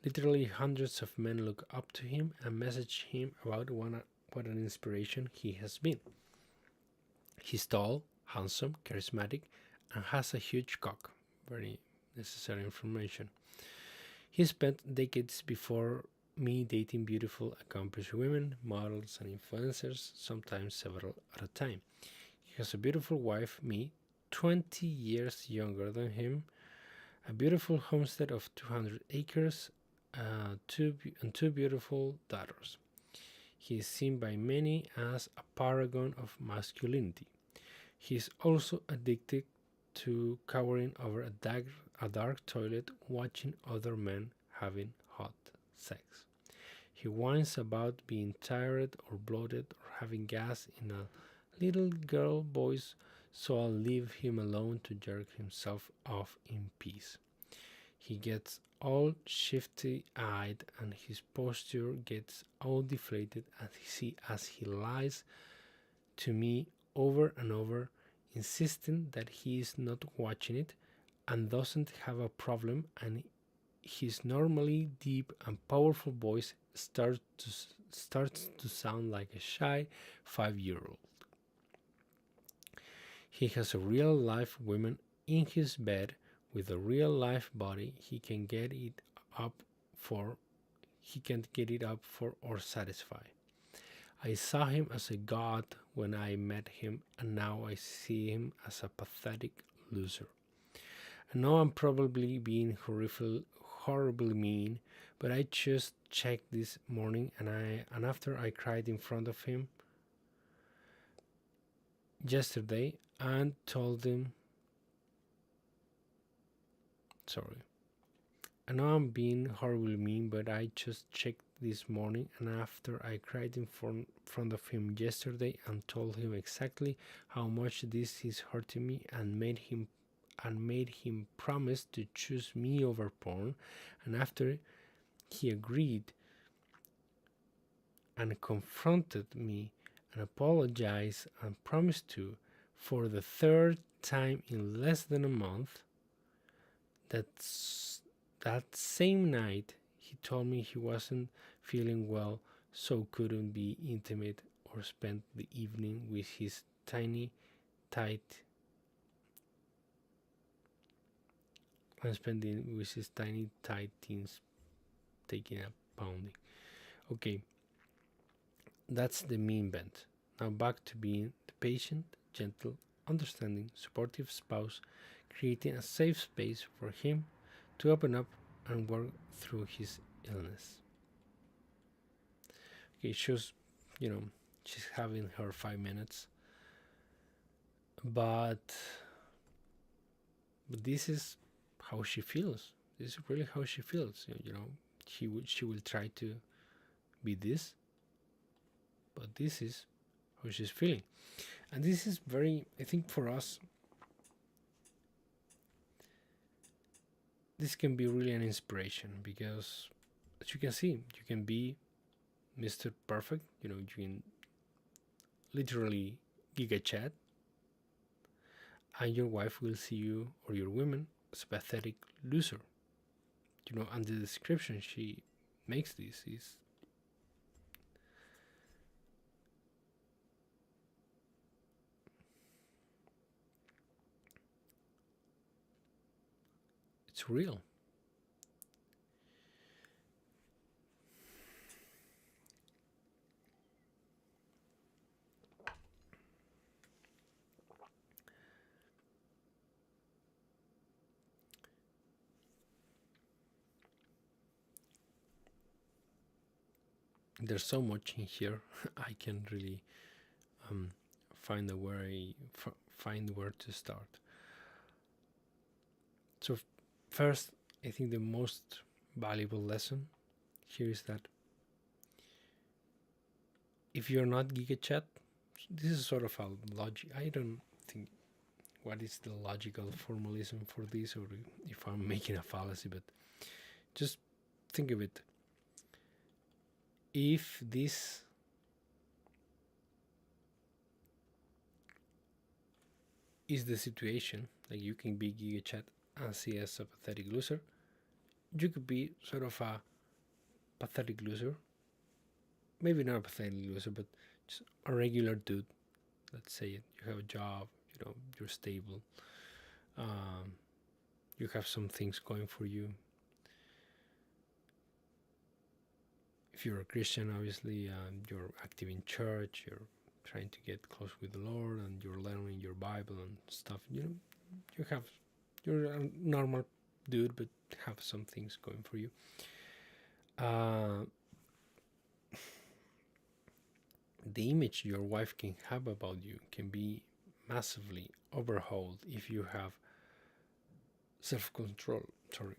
Literally hundreds of men look up to him and message him about what an inspiration he has been. He's tall, handsome, charismatic, and has a huge cock. Very necessary information. He spent decades before me dating beautiful, accomplished women, models, and influencers, sometimes several at a time. He has a beautiful wife, me, 20 years younger than him, a beautiful homestead of 200 acres, and two beautiful daughters. He is seen by many as a paragon of masculinity. He is also addicted to cowering over a dark toilet watching other men having hot sex. He whines about being tired or bloated or having gas in a little girl voice, so I'll leave him alone to jerk himself off in peace. He gets all shifty eyed and his posture gets all deflated as he lies to me over and over, insisting that he is not watching it and doesn't have a problem, and his normally deep and powerful voice starts to sound like a shy 5-year-old. He has a real life woman in his bed with a real life body up for he can't get it up for or satisfy. I saw him as a god when I met him, and now I see him as a pathetic loser. I know I'm probably being horribly mean, but I just checked this morning, and after I cried in front of him yesterday and told him, sorry. I know I'm being horribly mean, but I just checked this morning, and after I cried in front of him yesterday and told him exactly how much this is hurting me, and made him promise to choose me over porn, and after he agreed and confronted me and apologized and promised to, for the third time in less than a month, that same night he told me he wasn't feeling well, so couldn't be intimate or spend the evening with his tiny, tight and spending with his tiny, tight teens taking a pounding. Okay, that's the mean bent. Now back to being the patient, gentle, understanding, supportive spouse, creating a safe space for him to open up and work through his illness. Okay, she's having her 5 minutes, but this is how she feels. This is really how she feels. She will try to be this, but this is how she's feeling, and this is very. I think for us, this can be really an inspiration because, as you can see, you can be Mr. Perfect. You can literally giga chat, and your wife will see you or your woman as a pathetic loser. and the description she makes this is it's real. There's so much in here. I can really find find where to start. So first, I think the most valuable lesson here is that if you're not GigaChat, this is sort of a logic. I don't think what is the logical formalism for this, or if I'm making a fallacy, but just think of it. If this is the situation, like you can be GigaChat and see as a pathetic loser, you could be sort of a pathetic loser. Maybe not a pathetic loser, but just a regular dude. Let's say you have a job, you're stable, you have some things going for you. If you're a Christian, obviously, you're active in church, you're trying to get close with the Lord, and you're learning your Bible and stuff. You're a normal dude, but have some things going for you. The image your wife can have about you can be massively overhauled if you have self-control. Sorry.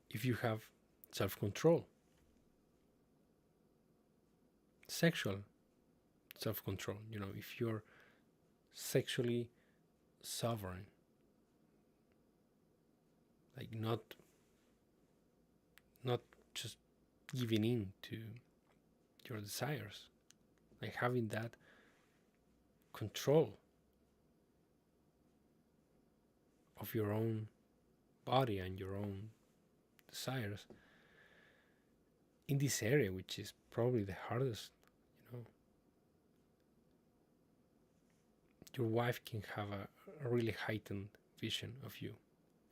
If you have self-control, sexual self-control, if you're sexually sovereign, like not just giving in to your desires, like having that control of your own body and your own desires in this area, which is probably the hardest. Your wife can have a really heightened vision of you,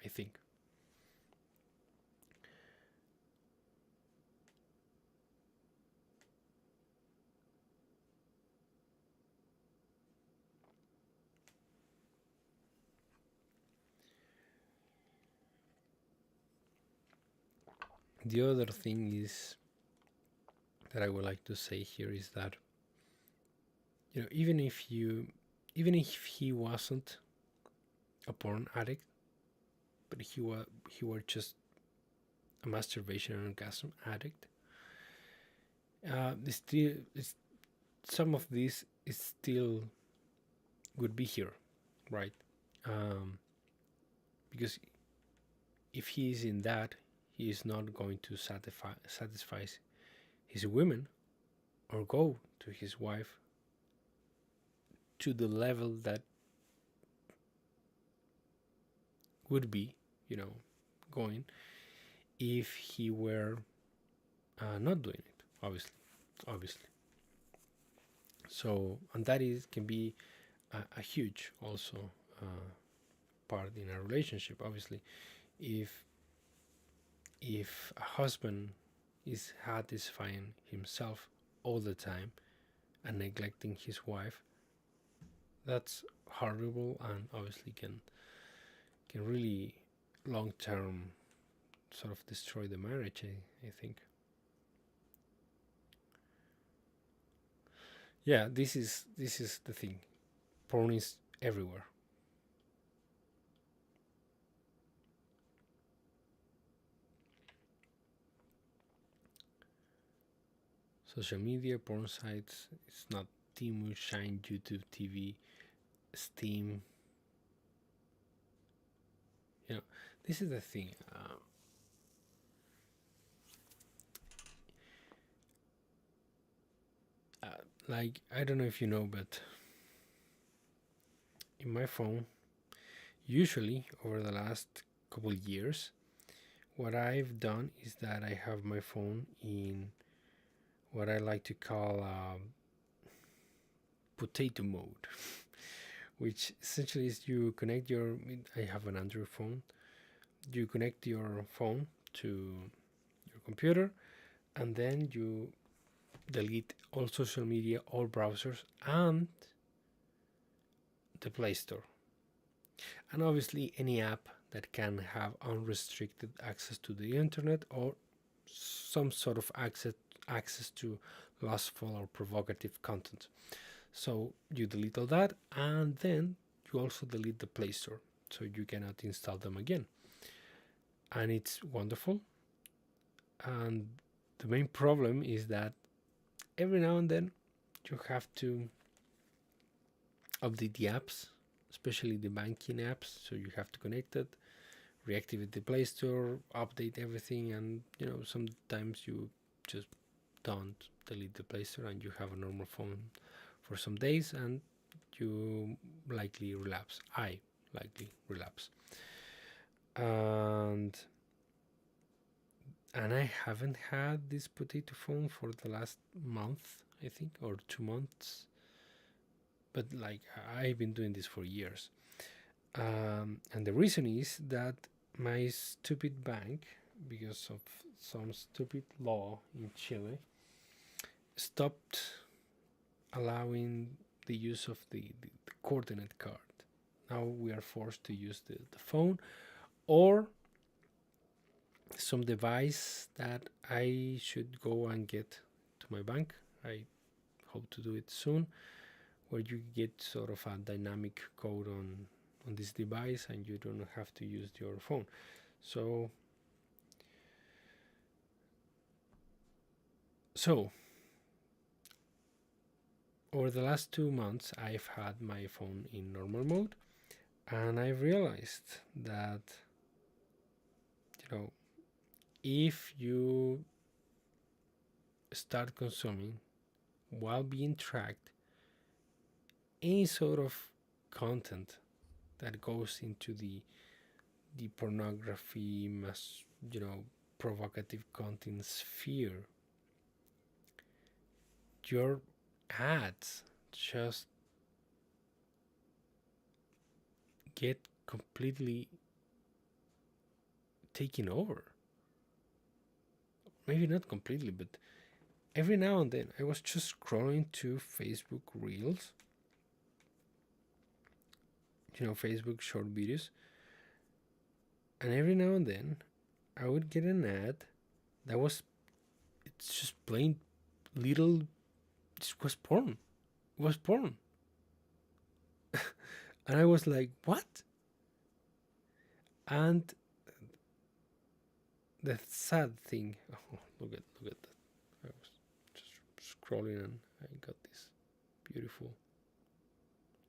I think. The other thing is that I would like to say here is that even if he wasn't a porn addict, but he were just a masturbation and orgasm addict, some of this is still would be here, right? Because if he is in that, he is not going to satisfy his women or go to his wife to the level that would be, going if he were not doing it, obviously. So, and that can be a huge also part in a relationship. Obviously, if a husband is satisfying himself all the time and neglecting his wife, that's horrible, and obviously can really long term sort of destroy the marriage, I think. Yeah, this is the thing. Porn is everywhere. Social media, porn sites, it's not Timu, Shine, YouTube TV, Steam. This is the thing. Like, I don't know if you know, but in my phone Usually, over the last couple years, what I've done is that I have my phone in what I like to call potato mode, which essentially is you connect your. I have an Android phone. You connect your phone to your computer, and then you delete all social media, all browsers, and the Play Store, and obviously any app that can have unrestricted access to the internet or some sort of access to lustful or provocative content. So you delete all that, and then you also delete the Play Store, so you cannot install them again. And it's wonderful. And the main problem is that every now and then you have to update the apps, especially the banking apps. So you have to connect it, reactivate the Play Store, update everything, and sometimes you just don't delete the Play Store and you have a normal phone for some days and you likely relapse. I likely relapse. And I haven't had this potato phone for the last month, I think, or 2 months. But like I've been doing this for years. And the reason is that my stupid bank, because of some stupid law in Chile, stopped allowing the use of the coordinate card. Now we are forced to use the phone or some device that I should go and get to my bank. I hope to do it soon, where you get sort of a dynamic code on this device and you don't have to use your phone. So over the last 2 months I've had my phone in normal mode, and I realized that if you start consuming while being tracked any sort of content that goes into the pornography, provocative content sphere, your ads just get completely taken over. Maybe not completely, but every now and then I was just scrolling to Facebook Reels, Facebook short videos, and every now and then I would get an ad that it's just plain little, it was porn. It was porn. And I was like, what? And the sad thing, oh, look at that. I was just scrolling and I got this beautiful,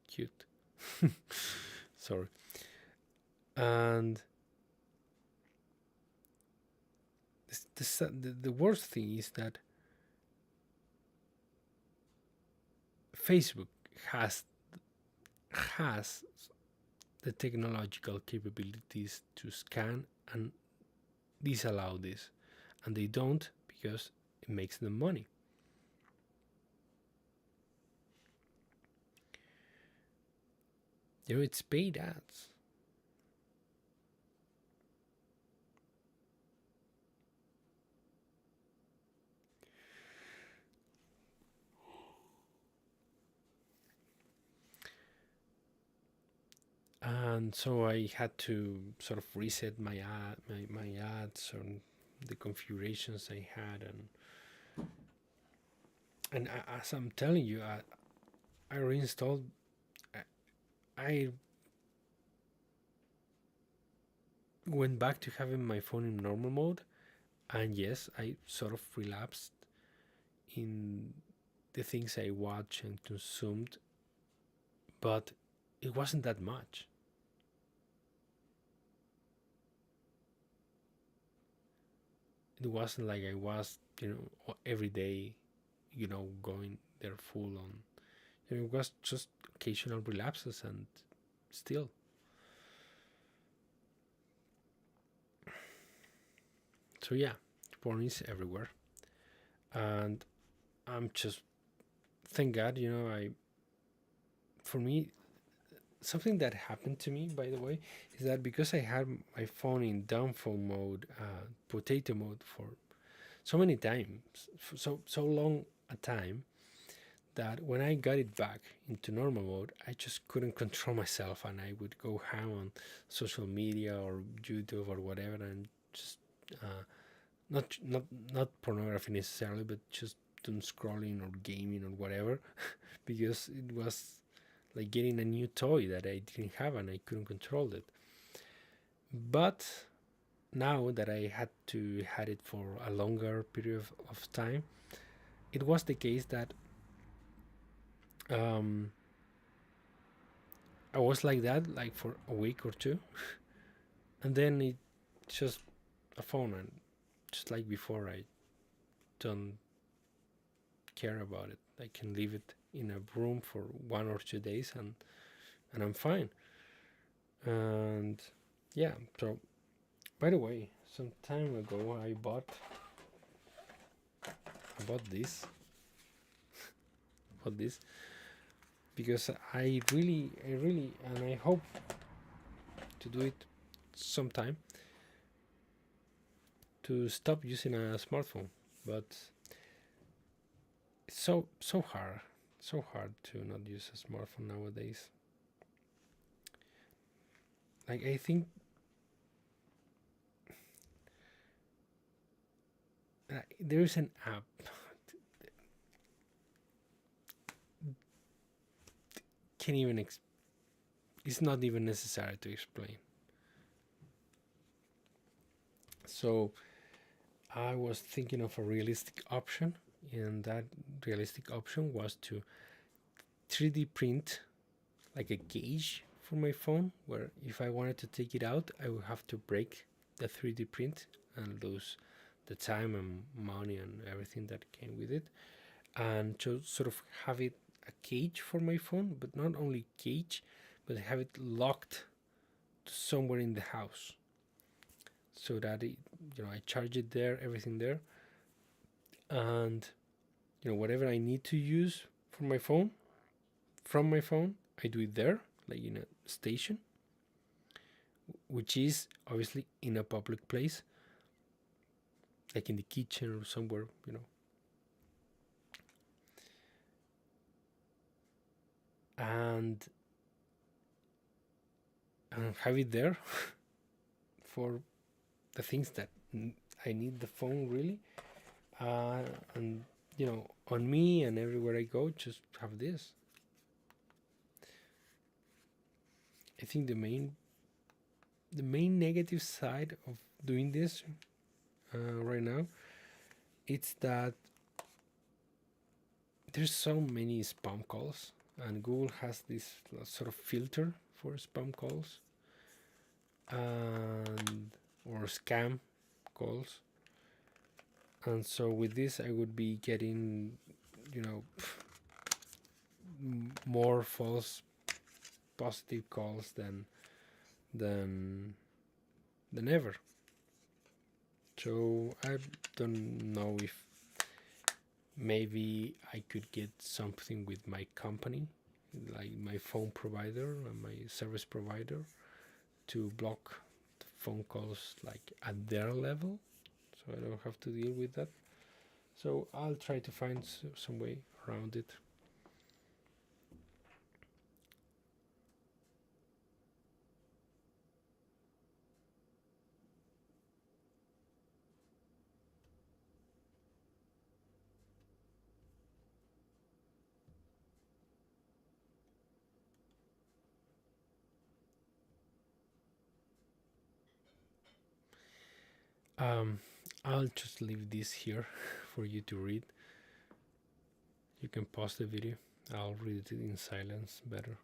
cute. Sorry. And the worst thing is that Facebook has the technological capabilities to scan and disallow this, and they don't because it makes them money. It's paid ads. And so I had to sort of reset my ads and the configurations I had, and as I'm telling you, I reinstalled. I went back to having my phone in normal mode, and yes, I sort of relapsed in the things I watched and consumed, but it wasn't that much. It wasn't like I was, every day, going there full on. It was just occasional relapses, and still. So yeah, porn is everywhere, and I'm just, thank God, I for me, something that happened to me, by the way, is that because I had my phone in dumb phone mode, potato mode for so many times, so long a time, that when I got it back into normal mode, I just couldn't control myself, and I would go ham on social media or YouTube or whatever, and just uh, not not pornography necessarily, but just doom scrolling or gaming or whatever, because it was like getting a new toy that I didn't have and I couldn't control it. But now that I had it for a longer period of time, it was the case that um, I was like that like for a week or two, and then it just a phone, and just like before, I don't care about it. I can leave it in a room for 1 or 2 days, and I'm fine. And yeah, so by the way, some time ago I bought this because I really, and I hope to do it sometime, to stop using a smartphone. But it's so hard to not use a smartphone nowadays. Like I think there is an app. Can't even. It's not even necessary to explain. So I was thinking of a realistic option, and that realistic option was to 3D print like a cage for my phone, where if I wanted to take it out, I would have to break the 3D print and lose the time and money and everything that came with it, and to sort of have it a cage for my phone, but not only cage, but have it locked to somewhere in the house, so that I charge it there, everything there, and whatever I need to use for my phone, from my phone, I do it there, like in a station, which is obviously in a public place, like in the kitchen or somewhere. And have it there for the things that I need the phone really. And on me and everywhere I go, just have this. I think the main negative side of doing this right now, it's that there's so many spam calls, and Google has this sort of filter for spam calls and or scam calls. And so with this, I would be getting, you know, more false positive calls than than ever. So I don't know if maybe I could get something with my company, like my phone provider and my service provider, to block the phone calls like at their level, so I don't have to deal with that. So I'll try to find some way around it. Um, I'll just leave this here for you to read. You can pause the video. I'll read it in silence better.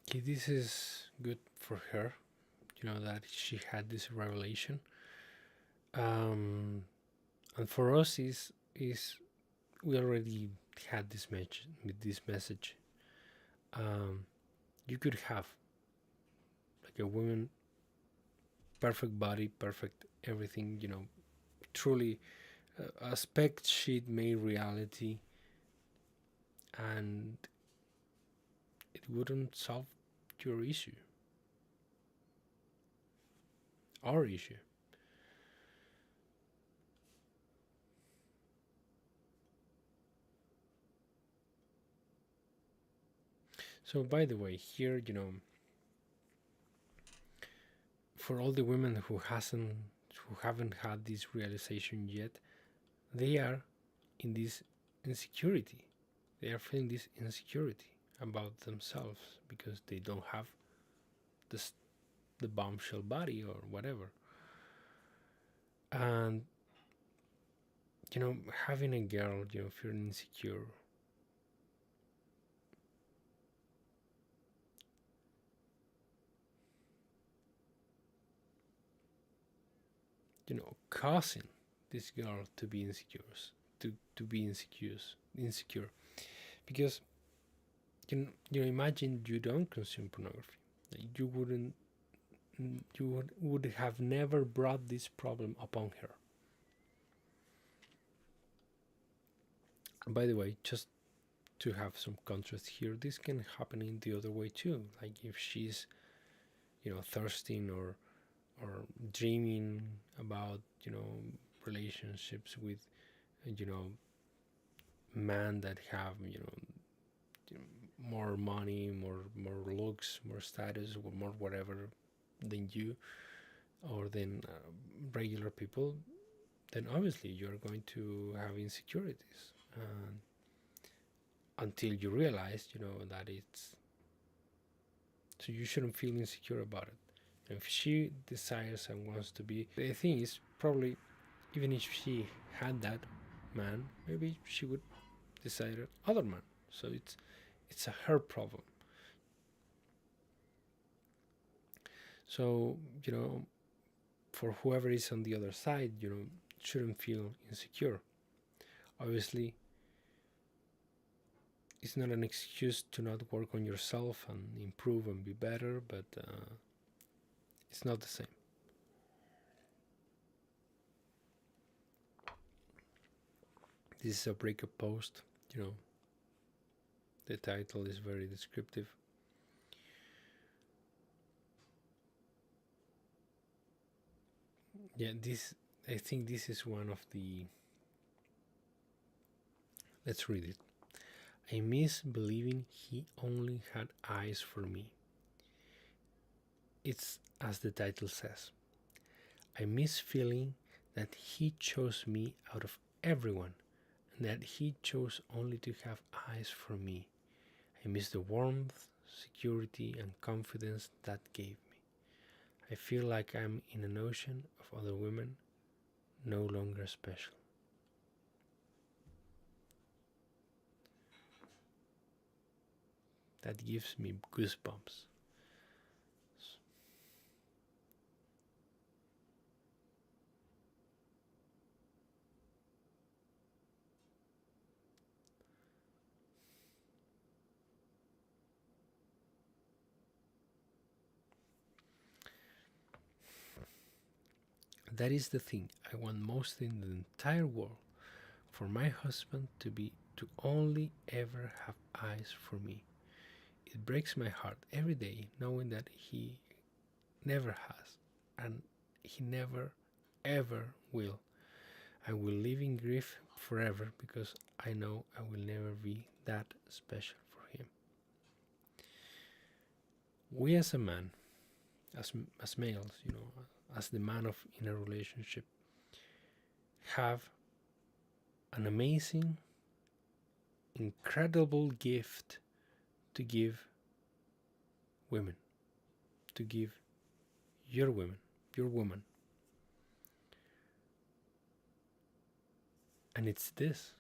Okay, this is good for her, that she had this revelation. Um, and for us is we already had this message. With this message, um, you could have like a woman, perfect body, perfect everything. Truly a spec sheet made reality, and it wouldn't solve your issue, our issue. So, by the way, here, for all the women who haven't had this realization yet, they are in this insecurity. They are feeling this insecurity about themselves because they don't have this the bombshell body or whatever. And having a girl, feeling insecure, causing this girl to be insecure, to be insecure, because imagine you don't consume pornography, you wouldn't, would have never brought this problem upon her. By the way, just to have some contrast here, this can happen in the other way too. Like if she's thirsting or dreaming about relationships with you know men that have more money, more looks, more status, or more whatever than you, or than regular people, then obviously you're going to have insecurities, until you realize that it's, so you shouldn't feel insecure about it. And if she desires and wants to be, the thing is probably, even if she had that man, maybe she would desire other man. So it's a her problem. So for whoever is on the other side, shouldn't feel insecure. Obviously, it's not an excuse to not work on yourself and improve and be better, but it's not the same. This is a breakup post. The title is very descriptive. Yeah, I think this is one of the. Let's read it. I miss believing he only had eyes for me. It's as the title says. I miss feeling that he chose me out of everyone, and that he chose only to have eyes for me. I miss the warmth, security, and confidence that gave me. I feel like I'm in an ocean of other women, no longer special. That gives me goosebumps. That is the thing I want most in the entire world, for my husband to only ever have eyes for me. It breaks my heart every day knowing that he never has, and he never ever will. I will live in grief forever because I know I will never be that special for him. We as a man, as males, as the man of in a relationship, have an amazing, incredible gift to give women, to give your women, your woman. And it's this.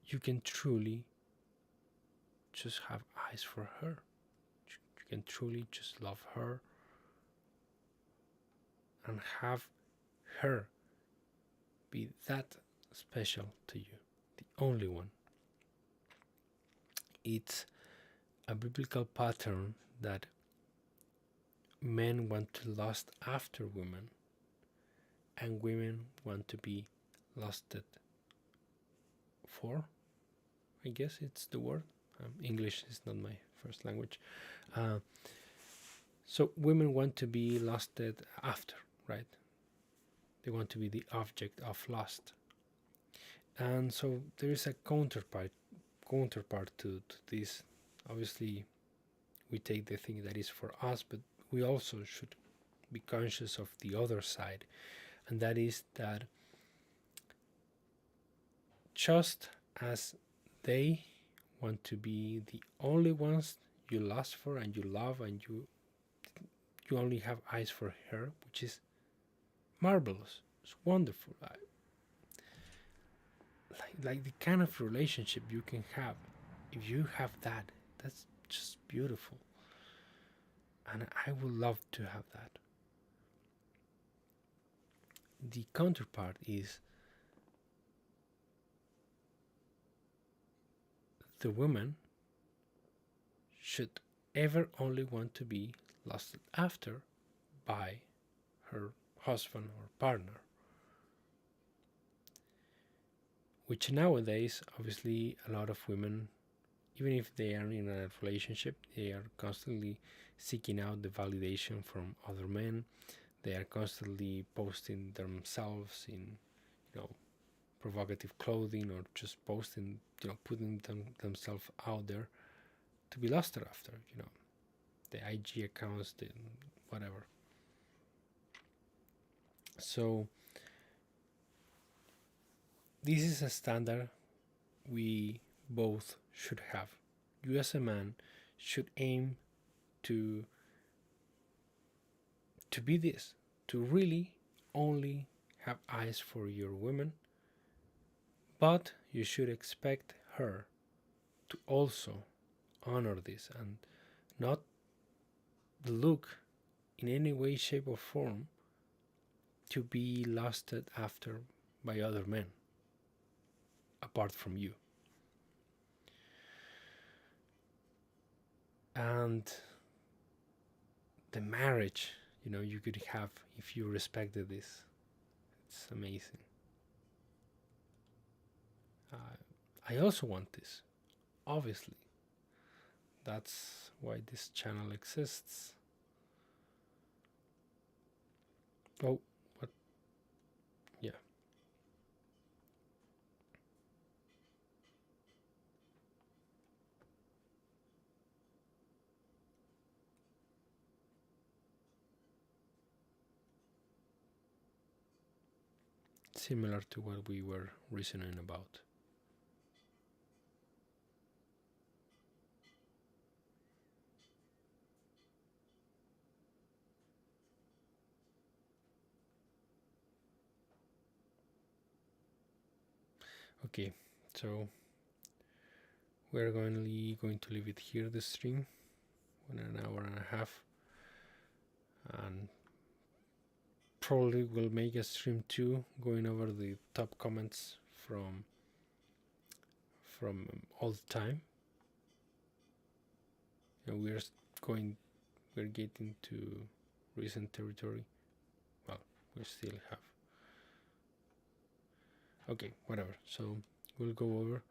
You can truly just have eyes for her. You can truly just love her and have her be that special to you, the only one. It's a biblical pattern that men want to lust after women and women want to be lusted for. I guess it's the word. English is not my first language. So women want to be lusted after, right? They want to be the object of lust. And so there is a counterpart to this. Obviously, we take the thing that is for us, but we also should be conscious of the other side, and that is that just as they want to be the only ones you lust for and you love, and you only have eyes for her, which is marvelous, it's wonderful, like the kind of relationship you can have. If you have that, that's just beautiful, and I would love to have that. The counterpart is the woman should ever only want to be lusted after by her husband or partner, which nowadays, obviously, a lot of women, even if they are in a relationship, they are constantly seeking out the validation from other men. They are constantly posting themselves in, provocative clothing, or just posting, putting themselves out there to be lusted after, the IG accounts, the whatever. So this is a standard we both should have. You as a man should aim to be this, to really only have eyes for your women, but you should expect her to also honor this and not look in any way, shape, or form to be lusted after by other men apart from you. And the marriage, you could have if you respected this, it's amazing. I also want this, obviously. That's why this channel exists. Oh, what? Yeah. Similar to what we were reasoning about. Okay, so we're going to leave it here, the stream, in an hour and a half, and probably will make a stream 2 going over the top comments from all the time. We're getting to recent territory. Well, we still have. Okay, whatever. So we'll go over.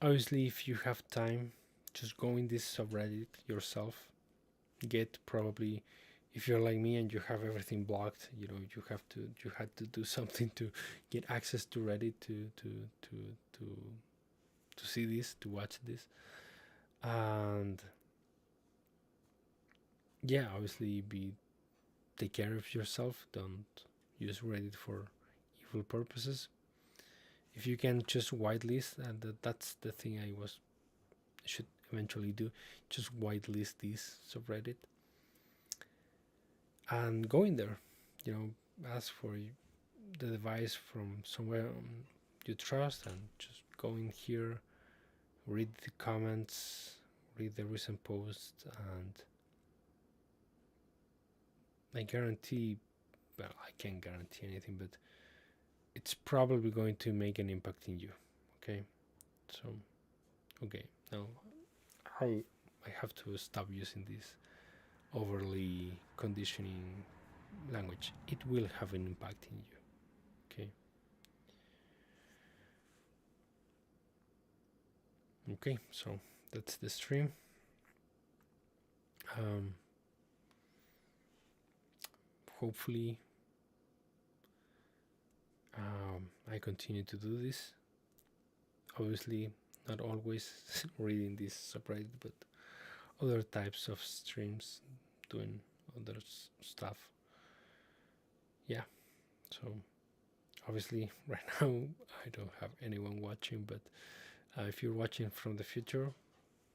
Obviously, if you have time, just go in this subreddit yourself. Get probably, if you're like me and you have everything blocked, you had to do something to get access to Reddit to see this, to watch this. And yeah, obviously take care of yourself. Don't use Reddit for evil purposes. If you can just whitelist, and that's the thing I should eventually do, just whitelist this subreddit and go in there, ask for the device from somewhere you trust, and just go in here, read the comments, read the recent posts, and I guarantee, well, I can't guarantee anything, but it's probably going to make an impact in you. Okay, so okay, now I have to stop using this overly conditioning language. It will have an impact in you. Okay. Okay, so that's the stream. Hopefully, I continue to do this. Obviously, not always reading this subreddit, but other types of streams, doing other stuff. Yeah, so obviously right now I don't have anyone watching, but if you're watching from the future,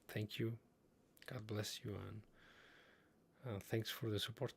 thank you. God bless you, and thanks for the support.